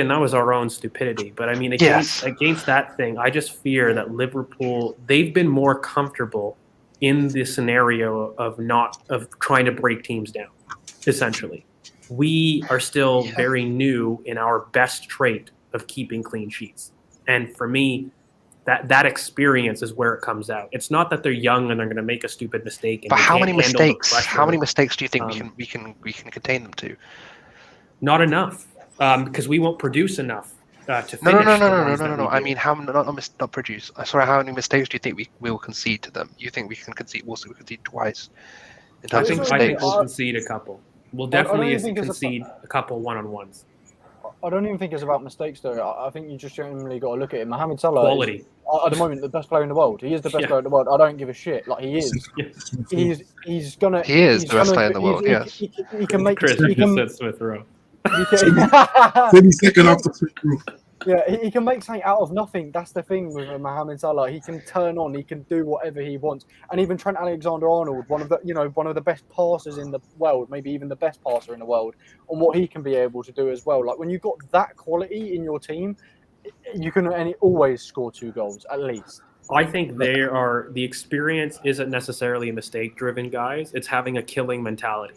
that was our own stupidity. But I mean, against that thing, I just fear that Liverpool, they've been more comfortable in the scenario of trying to break teams down. Essentially, we are still very new in our best trait of keeping clean sheets, and for me, that experience is where it comes out. It's not that they're young and they're going to make a stupid mistake. And but how many mistakes? How many pressure. mistakes do you think we can contain them to? Not enough, because we won't produce enough to finish. No. I mean, not produce. Sorry, how many mistakes do you think we will concede to them? You think we can concede? Also, we concede twice. I think we'll concede a couple. We'll definitely concede a couple one-on-ones. I don't even think it's about mistakes, though. I think you just generally got to look at it. Mohamed Salah quality. Is, at the moment, the best player in the world. He is the best player in the world. I don't give a shit. Like, he is. He is the best player in the world. Yes. He can make. Chris, you just said Smith Rowe. 32nd after Smith Rowe. Yeah, he can make something out of nothing. That's the thing with Mohamed Salah. He can turn on. He can do whatever he wants. And even Trent Alexander-Arnold, one of the best passers in the world, maybe even the best passer in the world, on what he can be able to do as well. Like, when you've got that quality in your team, you can always score 2 goals at least. I think the experience isn't necessarily mistake-driven, guys. It's having a killing mentality.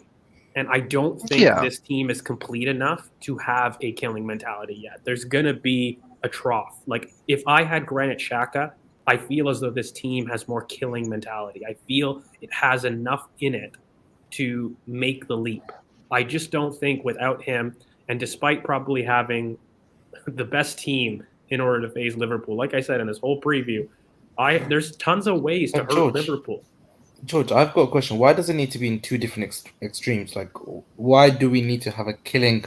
And I don't think this team is complete enough to have a killing mentality yet. There's going to be a trough. Like, if I had Granit Xhaka, I feel as though this team has more killing mentality. I feel it has enough in it to make the leap. I just don't think without him, and despite probably having the best team in order to face Liverpool, like I said in this whole preview, there's tons of ways to hurt Liverpool. George, I've got a question. Why does it need to be in two different extremes? Like, why do we need to have a killing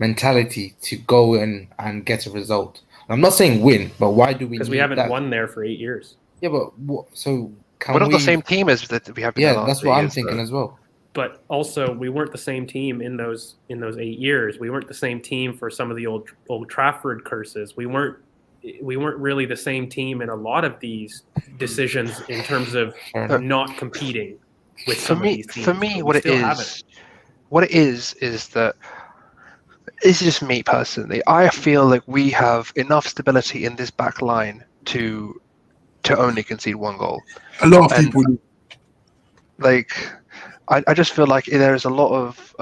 mentality to go in and get a result? I'm not saying win, but why do we? Because we haven't won there for 8 years. Yeah, but so we're not the same team as that we have. Yeah, that's what I'm thinking as well. But also, we weren't the same team in those 8 years. We weren't the same team for some of the Old Trafford curses. We weren't really the same team in a lot of these decisions in terms of not competing with some of these teams. For me, what it is that this is just me personally. I feel like we have enough stability in this back line to only concede 1 goal. A lot of people do. Like, I just feel like there's a lot of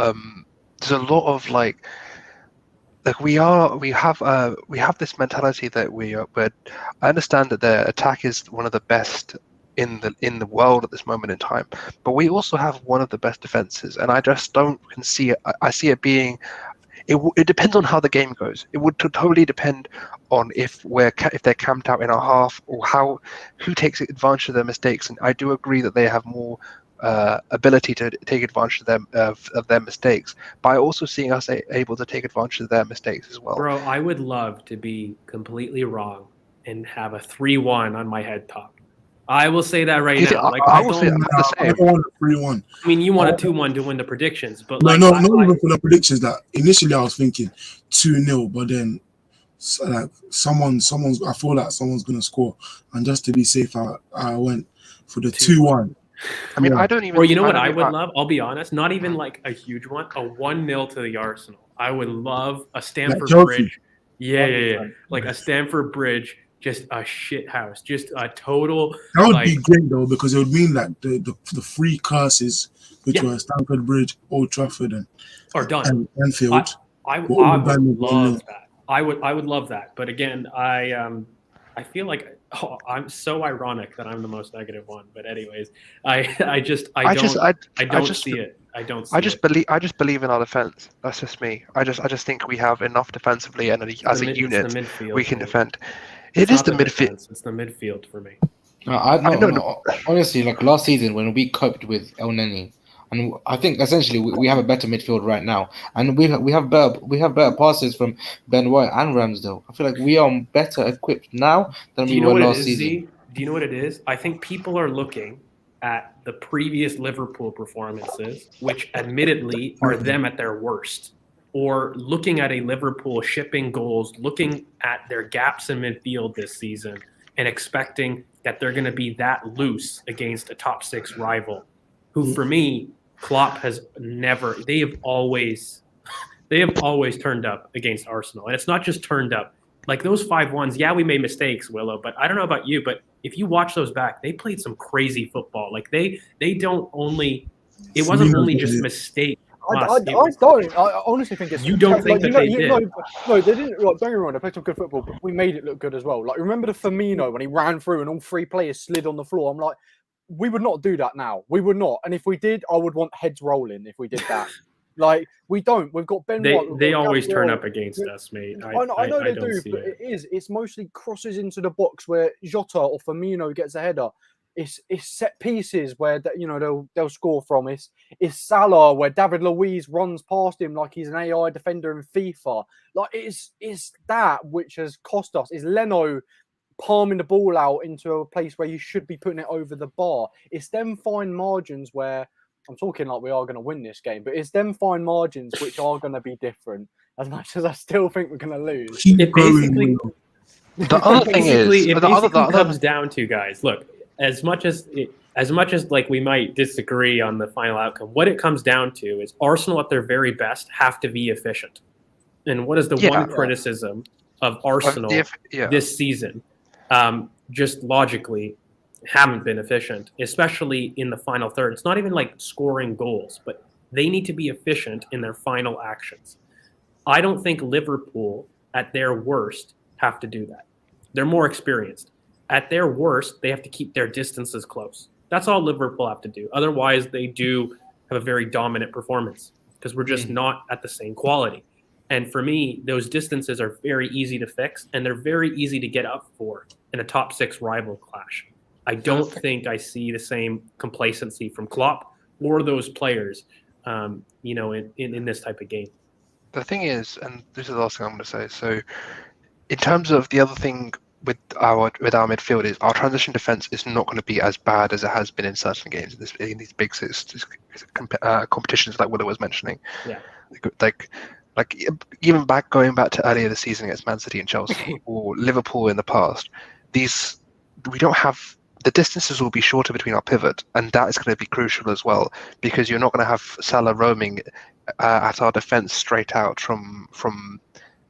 we have this mentality that but I understand that their attack is one of the best in the world at this moment in time, but we also have one of the best defenses, and I just don't see it. I see it being It depends on how the game goes. It would totally depend on if they're camped out in our half, or who takes advantage of their mistakes. And I do agree that they have more ability to take advantage of them of their mistakes. But I also seeing us able to take advantage of their mistakes as well. Bro, I would love to be completely wrong and have a 3-1 on my head top. I will say that right now. Like, I will say I'm the I same. don't want a 3-1. I mean, you want a 2-1 to win the predictions, but No, like, not even for the predictions. That initially I was thinking 2-0, but then like someone's. I feel like someone's gonna score, and just to be safe, I went for the 2-1. I mean, I don't even. Or you know what I would love? I'll be honest. Not even like a huge one. A 1-0 to the Arsenal. I would love a Stamford Bridge. Yeah. Like a Stamford Bridge. Just a shit house, just a total. That would be great though, because it would mean that the three curses, which were Stamford Bridge, Old Trafford, and Anfield. I would love that. I would love that. But again, I feel like I'm so ironic that I'm the most negative one. But anyways, I don't see it. I just believe in our defense. That's just me. I just think we have enough defensively, and as a unit, we can defend. It's the midfield. It's the midfield for me. No. Honestly, like last season when we coped with El Neni, and I think essentially we have a better midfield right now, and we have better passes from Ben White and Ramsdale. I feel like we are better equipped now than we were last season. Do you know what it is? I think people are looking at the previous Liverpool performances, which admittedly are them at their worst. Or looking at a Liverpool shipping goals, looking at their gaps in midfield this season and expecting that they're going to be that loose against a top 6 rival, who for me, Klopp has never, they have always turned up against Arsenal. And it's not just turned up. Like those 5-1s, yeah, we made mistakes, Willow, but I don't know about you, but if you watch those back, they played some crazy football. Like it wasn't only just mistakes. I honestly think it's. You don't think that they did? No, they didn't. Like, don't get me wrong, they played some good football, but we made it look good as well. Like, remember the Firmino when he ran through and all 3 players slid on the floor? I'm like, we would not do that now. We would not. And if we did, I would want heads rolling if we did that. Like, we don't. We've got Ben White. They always turn up against us, mate. I know they do, but it's mostly crosses into the box where Jota or Firmino gets a header. It's set pieces where they'll score from. It's Salah where David Luiz runs past him like he's an AI defender in FIFA. Like it's that which has cost us. It's Leno palming the ball out into a place where you should be putting it over the bar. It's them fine margins where I'm talking like we are going to win this game, but it's them fine margins which are going to be different. As much as I still think we're going to lose. It basically, the other thing is, it comes down to, guys. Look. As much as like we might disagree on the final outcome, what it comes down to is Arsenal at their very best have to be efficient. And what is the one criticism of Arsenal this season? Just logically haven't been efficient, especially in the final third. It's not even like scoring goals, but they need to be efficient in their final actions. I don't think Liverpool at their worst have to do that. They're more experienced. At their worst, they have to keep their distances close. That's all Liverpool have to do. Otherwise, they do have a very dominant performance because we're just not at the same quality. And for me, those distances are very easy to fix, and they're very easy to get up for in a top 6 rival clash. I don't think I see the same complacency from Klopp or those players, in this type of game. The thing is, and this is the last thing I'm going to say. So, in terms of the other thing with our midfield is our transition defense is not going to be as bad as it has been in certain games in these big competitions like Willow was mentioning. Yeah. Like even going back to earlier this season against Man City and Chelsea or Liverpool in the past, we don't have the distances will be shorter between our pivot, and that is going to be crucial as well because you're not going to have Salah roaming at our defense straight out from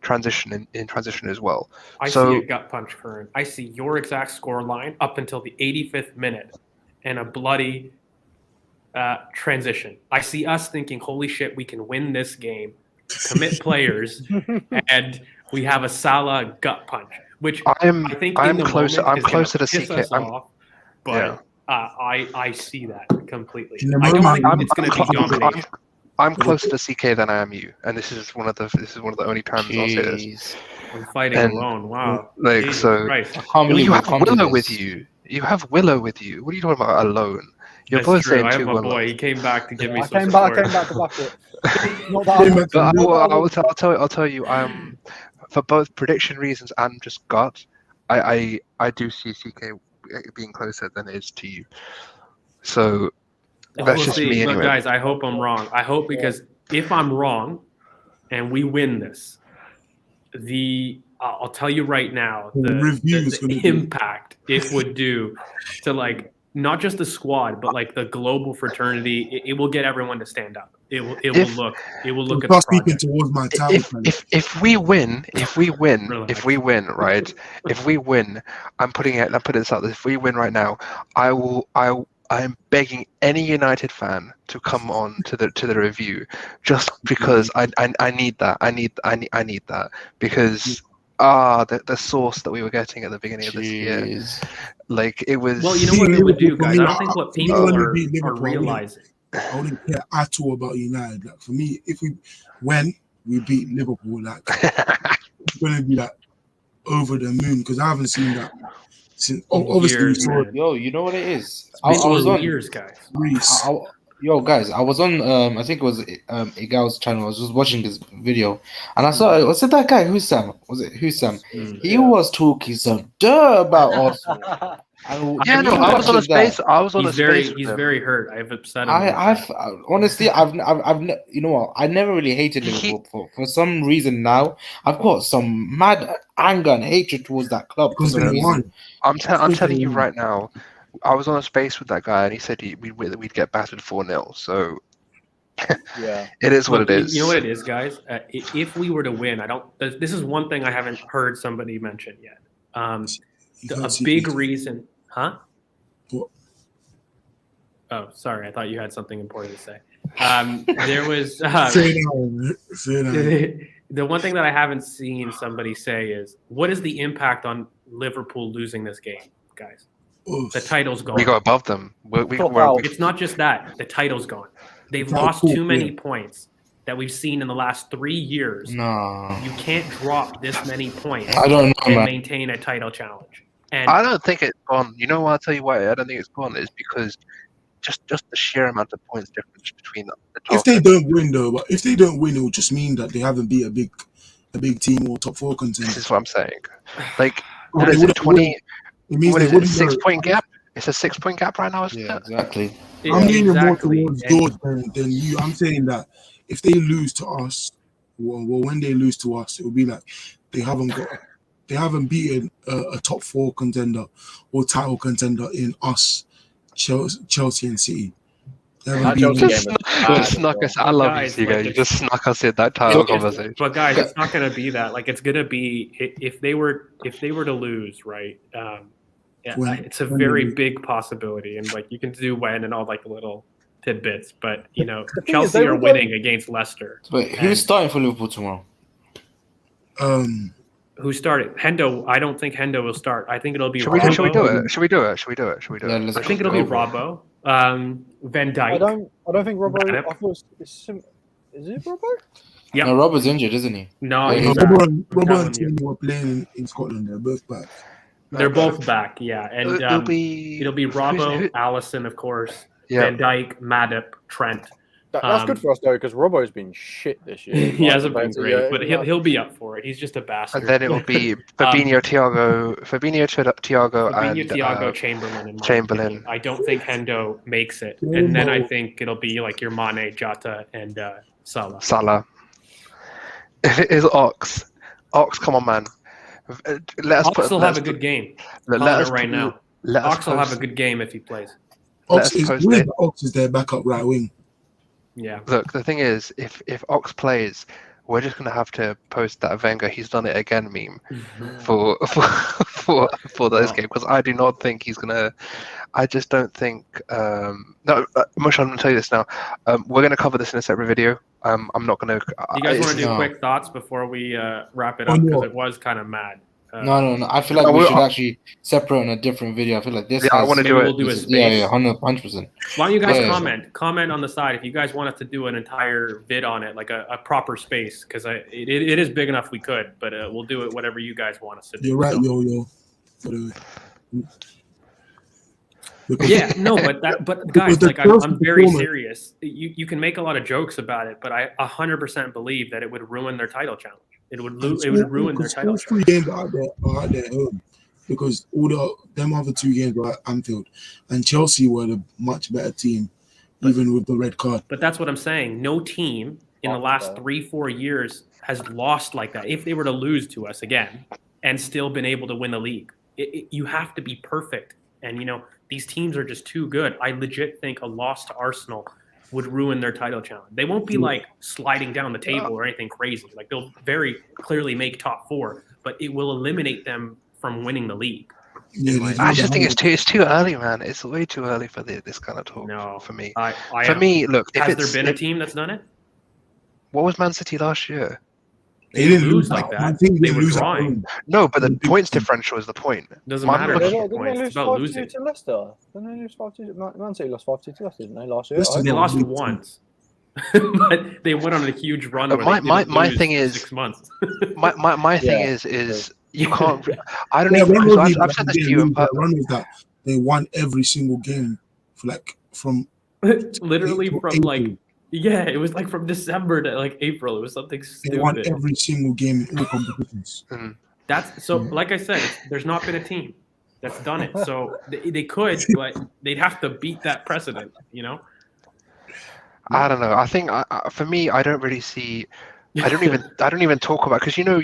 transition in transition as well. I see a gut punch, Curran. I see your exact score line up until the 85th minute and a bloody transition. I see us thinking, holy shit, we can win this game, commit players, and we have a Salah gut punch, which I think I'm closer to CK. I see that completely. I don't think it's going to be dominated. I'm closer to CK than I am you, and this is one of the only times I'll say this. Jeez. I'm fighting And, alone. Wow. like, Jesus so- Christ. I can't believe You we have come to Willow this. with you. You have Willow with you. What are you talking about alone? You're That's both true. saying I have two my Willows. boy. He came back to give me I some came support. back to back it. Not that Came I'm- back to But Liverpool. I'll tell you, for both prediction reasons and just gut, I do see CK being closer than it is to you. So We'll that's just see. me But anyway. guys, I hope I'm wrong. I hope because if I'm wrong and we win this, I'll tell you right now The review is gonna the be- impact it would do to like not just the squad but like the global fraternity. It will get everyone to stand up. It will look at the Start speaking project. towards my title. If we win, Relax. right? If we win, I'm putting this out there. If we win right now, I'm begging any United fan to come on to the review, just because I need that. I need that because the source that we were getting at the beginning of this year, Jeez. like it was. Well, you know what it would do, For guys. me, I don't think what for me, people when we are beat Liverpool, realizing. I wouldn't care at all about United. Like for me, when we beat Liverpool, like it's gonna be like over the moon because I haven't seen that since. Obviously, we Years, saw man. it. Yo, you know what it is? It's I been was on. years, guys. Greece. Yo, guys, I was on. I think it was Igal's channel. I was just watching this video, and I saw. Was it that guy? Who's Sam? Was it who's Sam? He was talking some dirt about Arsenal. And Yeah, no, you I was on a watching that, space. I was on a He's very space. with he's him. very hurt. I've upset him. I've honestly, you know what? I never really hated Liverpool for some reason. Now I've got some mad anger and hatred towards that club for Because some they reason. won. I'm telling you right now. I was on a space with that guy, and he said we'd get battered 4-0. So Yeah. it is what Look, it is. You know what it is, guys. If we were to win, I don't. This is one thing I haven't heard somebody mention yet. A big reason, huh? What? Oh, sorry. I thought you had something important to say. There was Say that. the one thing that I haven't seen somebody say is what is the impact on Liverpool losing this game, guys? Oof. The title's gone. We go above them. It's not just that. The title's gone. They've It's not lost cool, too many yeah. points that we've seen in the last 3 years. No, You can't drop this many points I don't know, and man. maintain a title challenge. And I don't think it's gone. You know what? I'll tell you why I don't think it's gone is because just the sheer amount of points difference between the top. If they don't win, though, but if they don't win, it will just mean that they haven't beat a big team or top 4 contender. This is what I'm saying. Like, What what is they it? 20? It means What they is it? wouldn't 6-point gap? It's a 6-point gap right now, isn't Yeah, it? exactly. I'm leaning exactly. more towards And- George than you. I'm saying that if they lose to us, well, when they lose to us, it will be like they haven't beaten a top 4 contender or title contender in us, Chelsea and City. They haven't That beaten Chelsea them. game was Just bad snuck as us. well. I love Guys, you, like, guys. You it's- just snuck us in that title It's- conversation. But guys, it's not going to be that. Like, it's going to be if they were to lose, right? Yeah, When- it's a when very they- big possibility, and like you can do when and all like the little tidbits. But you know, The thing is, Chelsea they are were winning against Leicester. But who's starting for Liverpool tomorrow? Who started? Hendo. I don't think Hendo will start. I think it'll be. Should we Robbo. do it? Should we do it? Yeah, let's I think it'll be go. Robbo. Van Dijk. I don't think Robbo. Madip. I thought is it Robbo? Yep. No, Robert's injured, isn't he? No, Yeah, he's he's back. Robert and telling Tim were playing in Scotland. They're both back. They're both back. Yeah, and It'll be Robbo, who- Allison, of course. Yeah. Van Dijk, Madip, Trent. That's good for us though, because Robbo's been shit this year. He hasn't been compared to- great, but he'll be up for it. He's just a bastard. And then it will be Fabinho, Thiago, and Thiago, Chamberlain, and Chamberlain. opinion. I don't think Hendo makes it, and then I think it'll be like your Mane, Jota, and Salah. Salah. If it is Ox, come on, man. Let us Ox will have a good game. Let Calling us it right now. Let us Ox will have a post- good game if he plays. Ox Let's post is, it. Ox is their backup right wing. Yeah. Look, the thing is, if Ox plays, we're just gonna have to post that Wenger "he's done it again" meme for this game because I do not think he's gonna. I just don't think. No, Mush, I'm gonna tell you this now. We're gonna cover this in a separate video. I'm not gonna. You guys want to do No. quick thoughts before we wrap it up On because what? it was kind of mad. No. I feel like we should actually separate on a different video. I feel like this. Yeah, I want to Maybe do we'll it. do a Yeah, space. 100%. Why don't you guys Yeah. comment on the side if you guys want us to do an entire vid on it, like a proper space, because it is big enough we could, but we'll do it whatever you guys want us to do. You're right, So. yo. Yeah, no, but guys, like I'm very serious. You can make a lot of jokes about it, but I 100% believe that it would ruin their title challenge. It would ruin their title all challenge. 3 games are at their home, because them other 2 games were at Anfield, and Chelsea were the much better team, even with the red card. But that's what I'm saying. No team in the last 3-4 years has lost like that. If they were to lose to us again and still been able to win the league, you have to be perfect. And these teams are just too good. I legit think a loss to Arsenal would ruin their title challenge. They won't be like sliding down the table or anything crazy. Like they'll very clearly make top 4, but it will eliminate them from winning the league. Yeah, I just think it's too early, man. It's way too early for this kind of talk. No, for me. For me, look. Has there been a team that's done it? What was Man City last year? They didn't lose like that. They were drawing. No, but the points differential is the point. Doesn't matter. Didn't they lose 5-2 to Leicester? Didn't they lose 5-2? Man City lost 5-2 to Leicester, didn't they, last year? They lost once. But they went on a huge run. My thing is 6 months. my thing is you can't. I don't even. I've said this to you. That they won every single game from literally from like. Yeah, it was like from December to like April. It was something stupid. They won every single game in all competitions. That's so. Like I said, there's not been a team that's done it. So they could, but they'd have to beat that precedent. I don't know. I think for me, I don't really see. I don't even talk about, because you know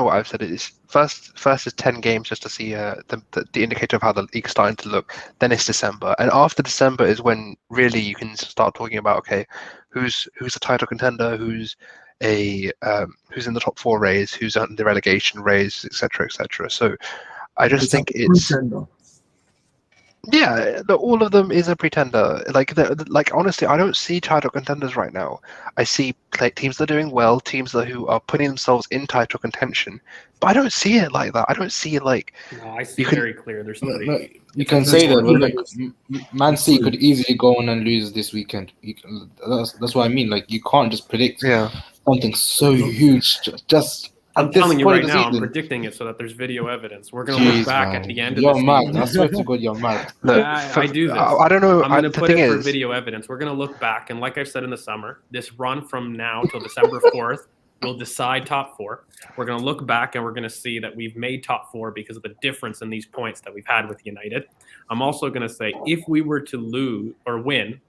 what I've said. It's first is 10 games just to see the indicator of how the league's starting to look. Then it's December, and after December is when really you can start talking about, okay, who's a title contender, who's in the top 4 race, who's on the relegation race, etc., etc. So I just think it's. Yeah, all of them is a pretender. Like honestly, I don't see title contenders right now. I see teams that are doing well, teams who are putting themselves in title contention, but I don't see it like that. I don't see it like. No, I see very clear. There's three. You can say that, but look, Man City could easily go on and lose this weekend. That's what I mean. Like you can't just predict something so huge. Just I'm telling you right now, I'm predicting it so that there's video evidence. We're going to look back at the end of You're mad. I swear to God, you're mad. I do this. I don't know. I'm going to put it for video evidence. We're going to look back, and like I've said in the summer, this run from now till December 4th will decide top 4. We're going to look back, and we're going to see that we've made top 4 because of the difference in these points that we've had with United. I'm also going to say if we were to lose or win,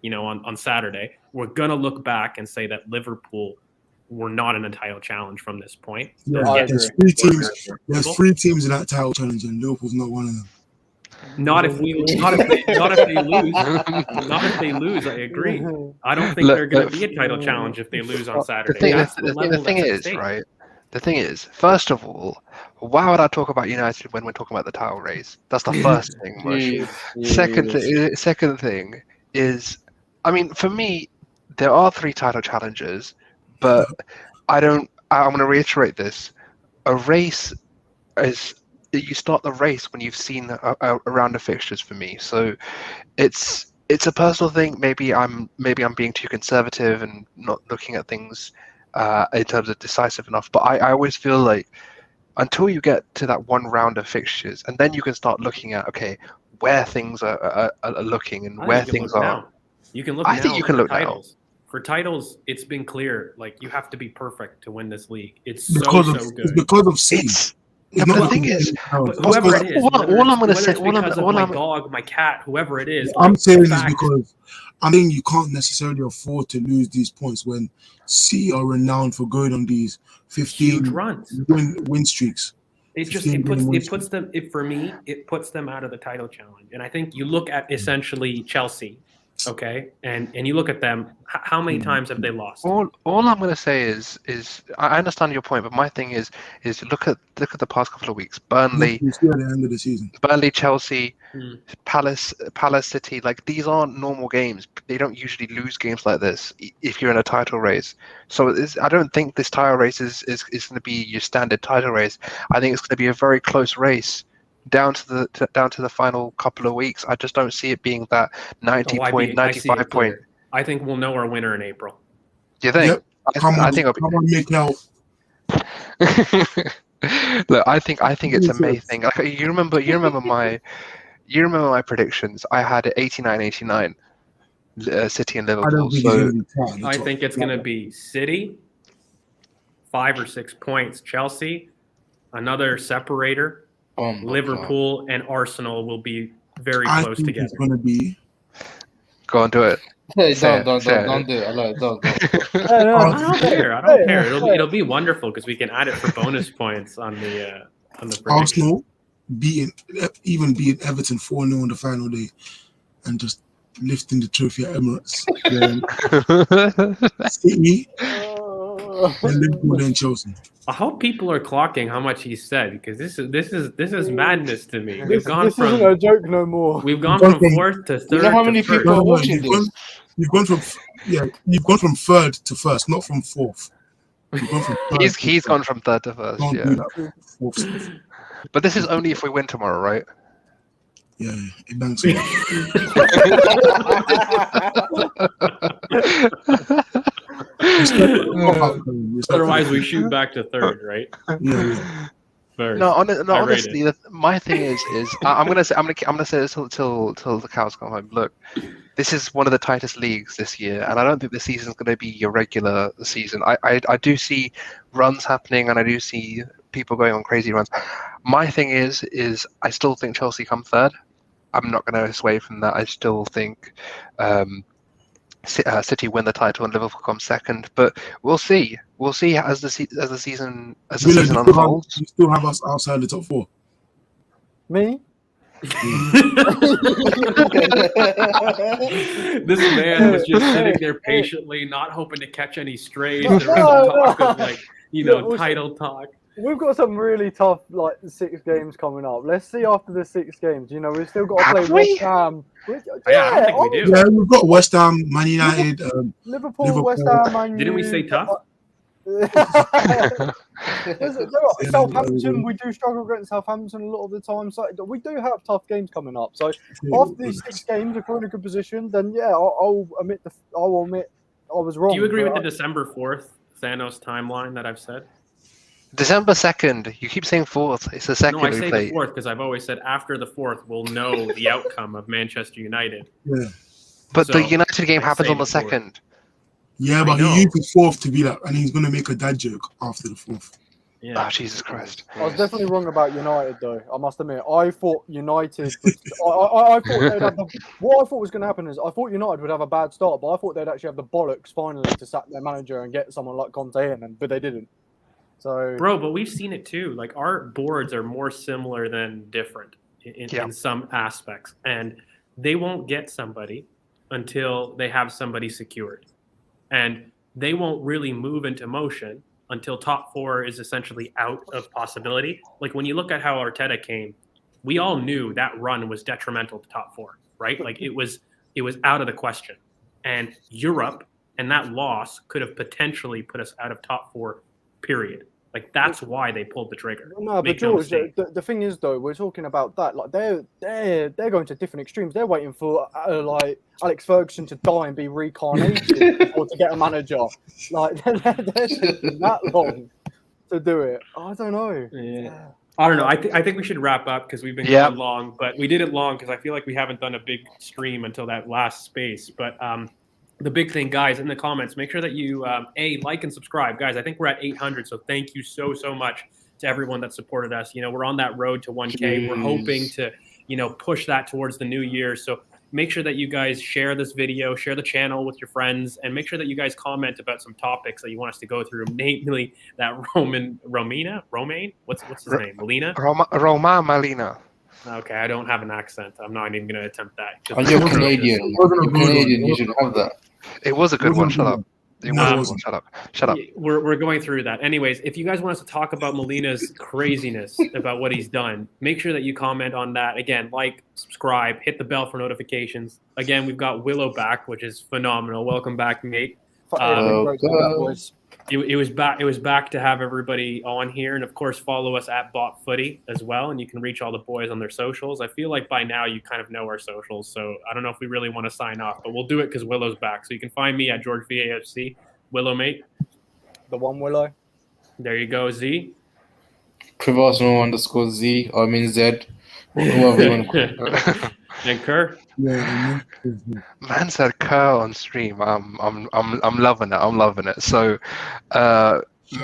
on Saturday, we're going to look back and say that Liverpool were not in a title challenge from this point. There's 3 teams. There's 3 teams in that title challenge, and Liverpool's not one of them. Not if they lose. Not if they lose. I agree. I don't think they're going to be a title challenge if they lose on Saturday. The thing is, first of all, why would I talk about United when we're talking about the title race? That's the first thing. Second thing is, I mean, for me, there are 3 title challenges. But I'm going to reiterate this. A race is, you start the race when you've seen a round of fixtures for me. So it's a personal thing. Maybe I'm being too conservative and not looking at things in terms of decisive enough. But I always feel like until you get to that one round of fixtures, and then you can start looking at, okay, where things are looking and where things are. You can look. I think you can look now. For titles, it's been clear. Like you have to be perfect to win this league. It's so good. It's because of seeds. But the thing is, whoever it is, all I'm going to say, my dog, my cat, whoever it is. I'm saying this because I think you can't necessarily afford to lose these points when City are renowned for going on these 15 runs, win streaks. It puts them out of the title challenge. And I think you look at essentially Chelsea. Okay, and you look at them. How many times have they lost? All I'm going to say is I understand your point, but my thing is look at the past couple of weeks. Burnley, You see at the end of the season. Chelsea, Hmm. Palace City. Like, these aren't normal games. They don't usually lose games like this if you're in a title race. So I don't think this title race is going to be your standard title race. I think it's going to be a very close race down to the final couple of weeks. I just don't see it being that 90 point, I see 95 it point. clear. I think we'll know our winner in April. Do you think? Yep. Come I on, think come on, make out. Look, I think it's a May thing. Like, you remember my predictions. I had 89-89, City and I Liverpool. don't think So it's going to be tight at the I top. think it's going to be City, 5 or 6 points. Chelsea, another separator. Oh my Liverpool and Arsenal will be very I close think together. it's going to be. go on, do it. Hey, Say it, don't say do it. Hello, don't. I don't care. I don't care. Hey. It'll be wonderful because we can add it for bonus points on the prediction. Arsenal beating Everton 4-0 on the final day and just lifting the trophy at Emirates. Then City, then Liverpool, then Chelsea. I hope people are clocking how much he said because this is madness to me. We've This gone isn't a from joke no more. we've gone from fourth to third. You know how many to first. people are watching this? You've gone from third to first, not from fourth. You've gone from third to He's first. gone from third to first. Don't Yeah, do that. Fourth stuff. but this is only if we win tomorrow, right? Yeah, it banks on. Otherwise, we shoot back to third, right? Yeah. First. No, I rate honestly, my thing is I'm gonna say this till the cows come home. Look, this is one of the tightest leagues this year, and I don't think the season's going to be your regular season. I do see runs happening, and I do see people going on crazy runs. My thing is I still think Chelsea come third. I'm not going to sway from that. I still think City win the title and Liverpool come second, but we'll see. We'll see as the season unfolds. You still have us outside the top 4. Me? This man was just sitting there patiently, not hoping to catch any strays. No, There was some talk no. of title talk. We've got some really tough 6 games coming up. Let's see after the 6 games. We've still got to play Have we? West Ham. Yeah, I don't think we do. Yeah, we've got West Ham, Man United. Liverpool, West Ham, Man U. Didn't we say tough? Southampton, we do struggle against Southampton a lot of the time. So we do have tough games coming up. So after these 6 games, if we're in a good position, then yeah, I'll admit I was wrong. Do you agree with the December 4th Thanos timeline that I've said? December 2nd. You keep saying 4th. It's the 2nd. No, I we say play. the 4th because I've always said after the 4th we'll know the outcome of Manchester United. Yeah. But So, the United game I happens say on the the 4th. 2nd. Yeah, but know. he used the 4th to be that, and he's going to make a dad joke after the 4th. Yeah. Oh, Jesus Christ. I was definitely wrong about United, though. I must admit, I thought United. I thought they'd have what I thought was going to happen is I thought United would have a bad start, but I thought they'd actually have the bollocks finally to sack their manager and get someone like Conte in, but they didn't. So, Bro, but we've seen it too. Like our boards are more similar than different in some aspects, and they won't get somebody until they have somebody secured, and they won't really move into motion until top 4 is essentially out of possibility. Like when you look at how Arteta came, we all knew that run was detrimental to top 4, right? Like it was out of the question, and Europe and that loss could have potentially put us out of top 4. Period. Like that's why they pulled the trigger. no, but George, the thing is though, we're talking about that. Like they're going to different extremes. They're waiting for like Alex Ferguson to die and be reincarnated or to get a manager. Like they're taking that long to do it. I don't know. Yeah. I don't know. I think we should wrap up because we've been going long, but we did it long because I feel like we haven't done a big stream until that last space. But the big thing, guys, in the comments, make sure that you like and subscribe, guys. I think we're at 800, so thank you so much to everyone that supported us. We're on that road to 1K. Jeez. We're hoping to push that towards the new year. So make sure that you guys share this video, share the channel with your friends, and make sure that you guys comment about some topics that you want us to go through, namely that Romain, what's his name, Molina? Roma Malina. Okay, I don't have an accent. I'm not even going to attempt that. Just Are you because- Canadian? Wasn't a You're good one. Canadian. You should have that. It was a good one. Shut up. It was a good wasn't. one. Shut up. Shut up. We're going through that. Anyways, if you guys want us to talk about Molina's craziness about what he's done, make sure that you comment on that. Again, like, subscribe, hit the bell for notifications. Again, we've got Willow back, which is phenomenal. Welcome back, mate. Great to be back, boys. It was back to have everybody on here, and of course follow us at BoP Footy as well, and you can reach all the boys on their socials. I feel like by now you kind of know our socials, so I don't know if we really want to sign off, but we'll do it because Willow's back. So you can find me at George VAFC. Willow, mate. The one Willow. There you go, Z. Crivarno_Z, I mean Z, whoever you want to call it. And Kerr. Yeah, Man said Kerr on stream. I'm loving it. I'm loving it. So,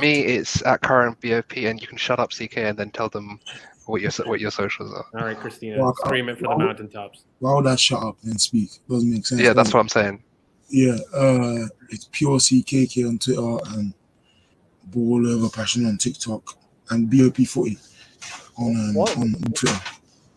me, it's at current BoP, and you can shut up CK and then tell them what your socials are. All right, Christina, Well, stream it for the mountaintops. why would I shut up and speak? Doesn't make sense. Yeah, that's does what I'm saying. it? Yeah, it's pure CKK on Twitter and Ball Over Passion on TikTok and BOP Footy on Twitter.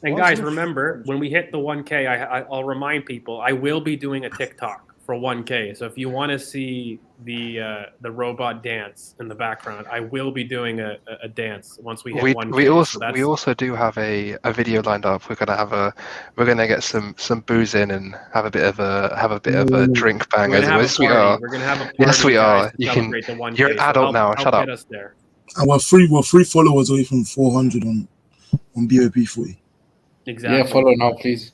And guys, remember, when we hit the 1K, I'll remind people, I will be doing a TikTok for 1K. So if you want to see the robot dance in the background, I will be doing a dance once we hit 1K. We also do have a video lined up. We're gonna get some booze in and have a bit of a drink bang. Yes, we are. We're gonna have a party. Yes, we are. Guys, to celebrate the 1K. You're an adult now. Shut up. Get us there. And we're three followers away from 400 on BOP Footy. Exactly. Yeah, follow now, please.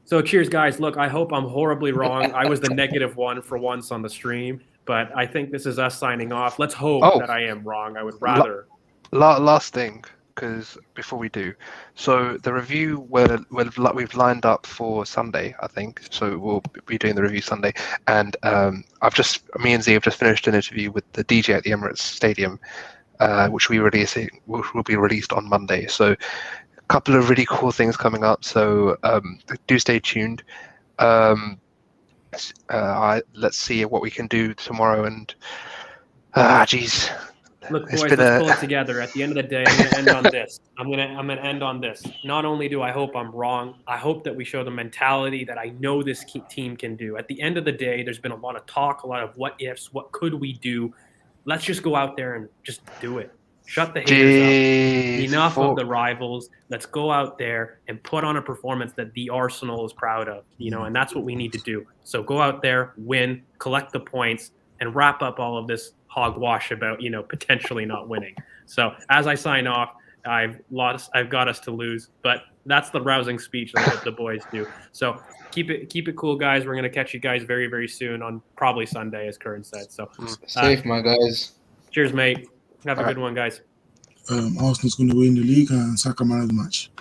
So cheers, guys. Look, I hope I'm horribly wrong. I was the negative one for once on the stream, but I think this is us signing off. Let's hope that I am wrong. I would rather. Last thing, because before we do, so the review we've lined up for Sunday, I think. So we'll be doing the review Sunday, and me and Z have just finished an interview with the DJ at the Emirates Stadium, which will be released on Monday. So couple of really cool things coming up, so do stay tuned. Let's see what we can do tomorrow. And geez, look, boys, let's pull it together. At the end of the day, I'm gonna end on this. I'm gonna end on this. Not only do I hope I'm wrong, I hope that we show the mentality that I know this team can do. At the end of the day, there's been a lot of talk, a lot of what ifs, what could we do. Let's just go out there and just do it. Shut the haters up. Enough of the rivals. Let's go out there and put on a performance that the Arsenal is proud of, and that's what we need to do. So go out there, win, collect the points, and wrap up all of this hogwash about, potentially not winning. So as I sign off, I've got us to lose, but that's the rousing speech that I hope the boys do. So keep it cool, guys. We're going to catch you guys very, very soon on probably Sunday, as Curran said. So Safe, my guys. Cheers, mate. Have a good one, guys. Arsenal's going to win the league and Saka man of the match.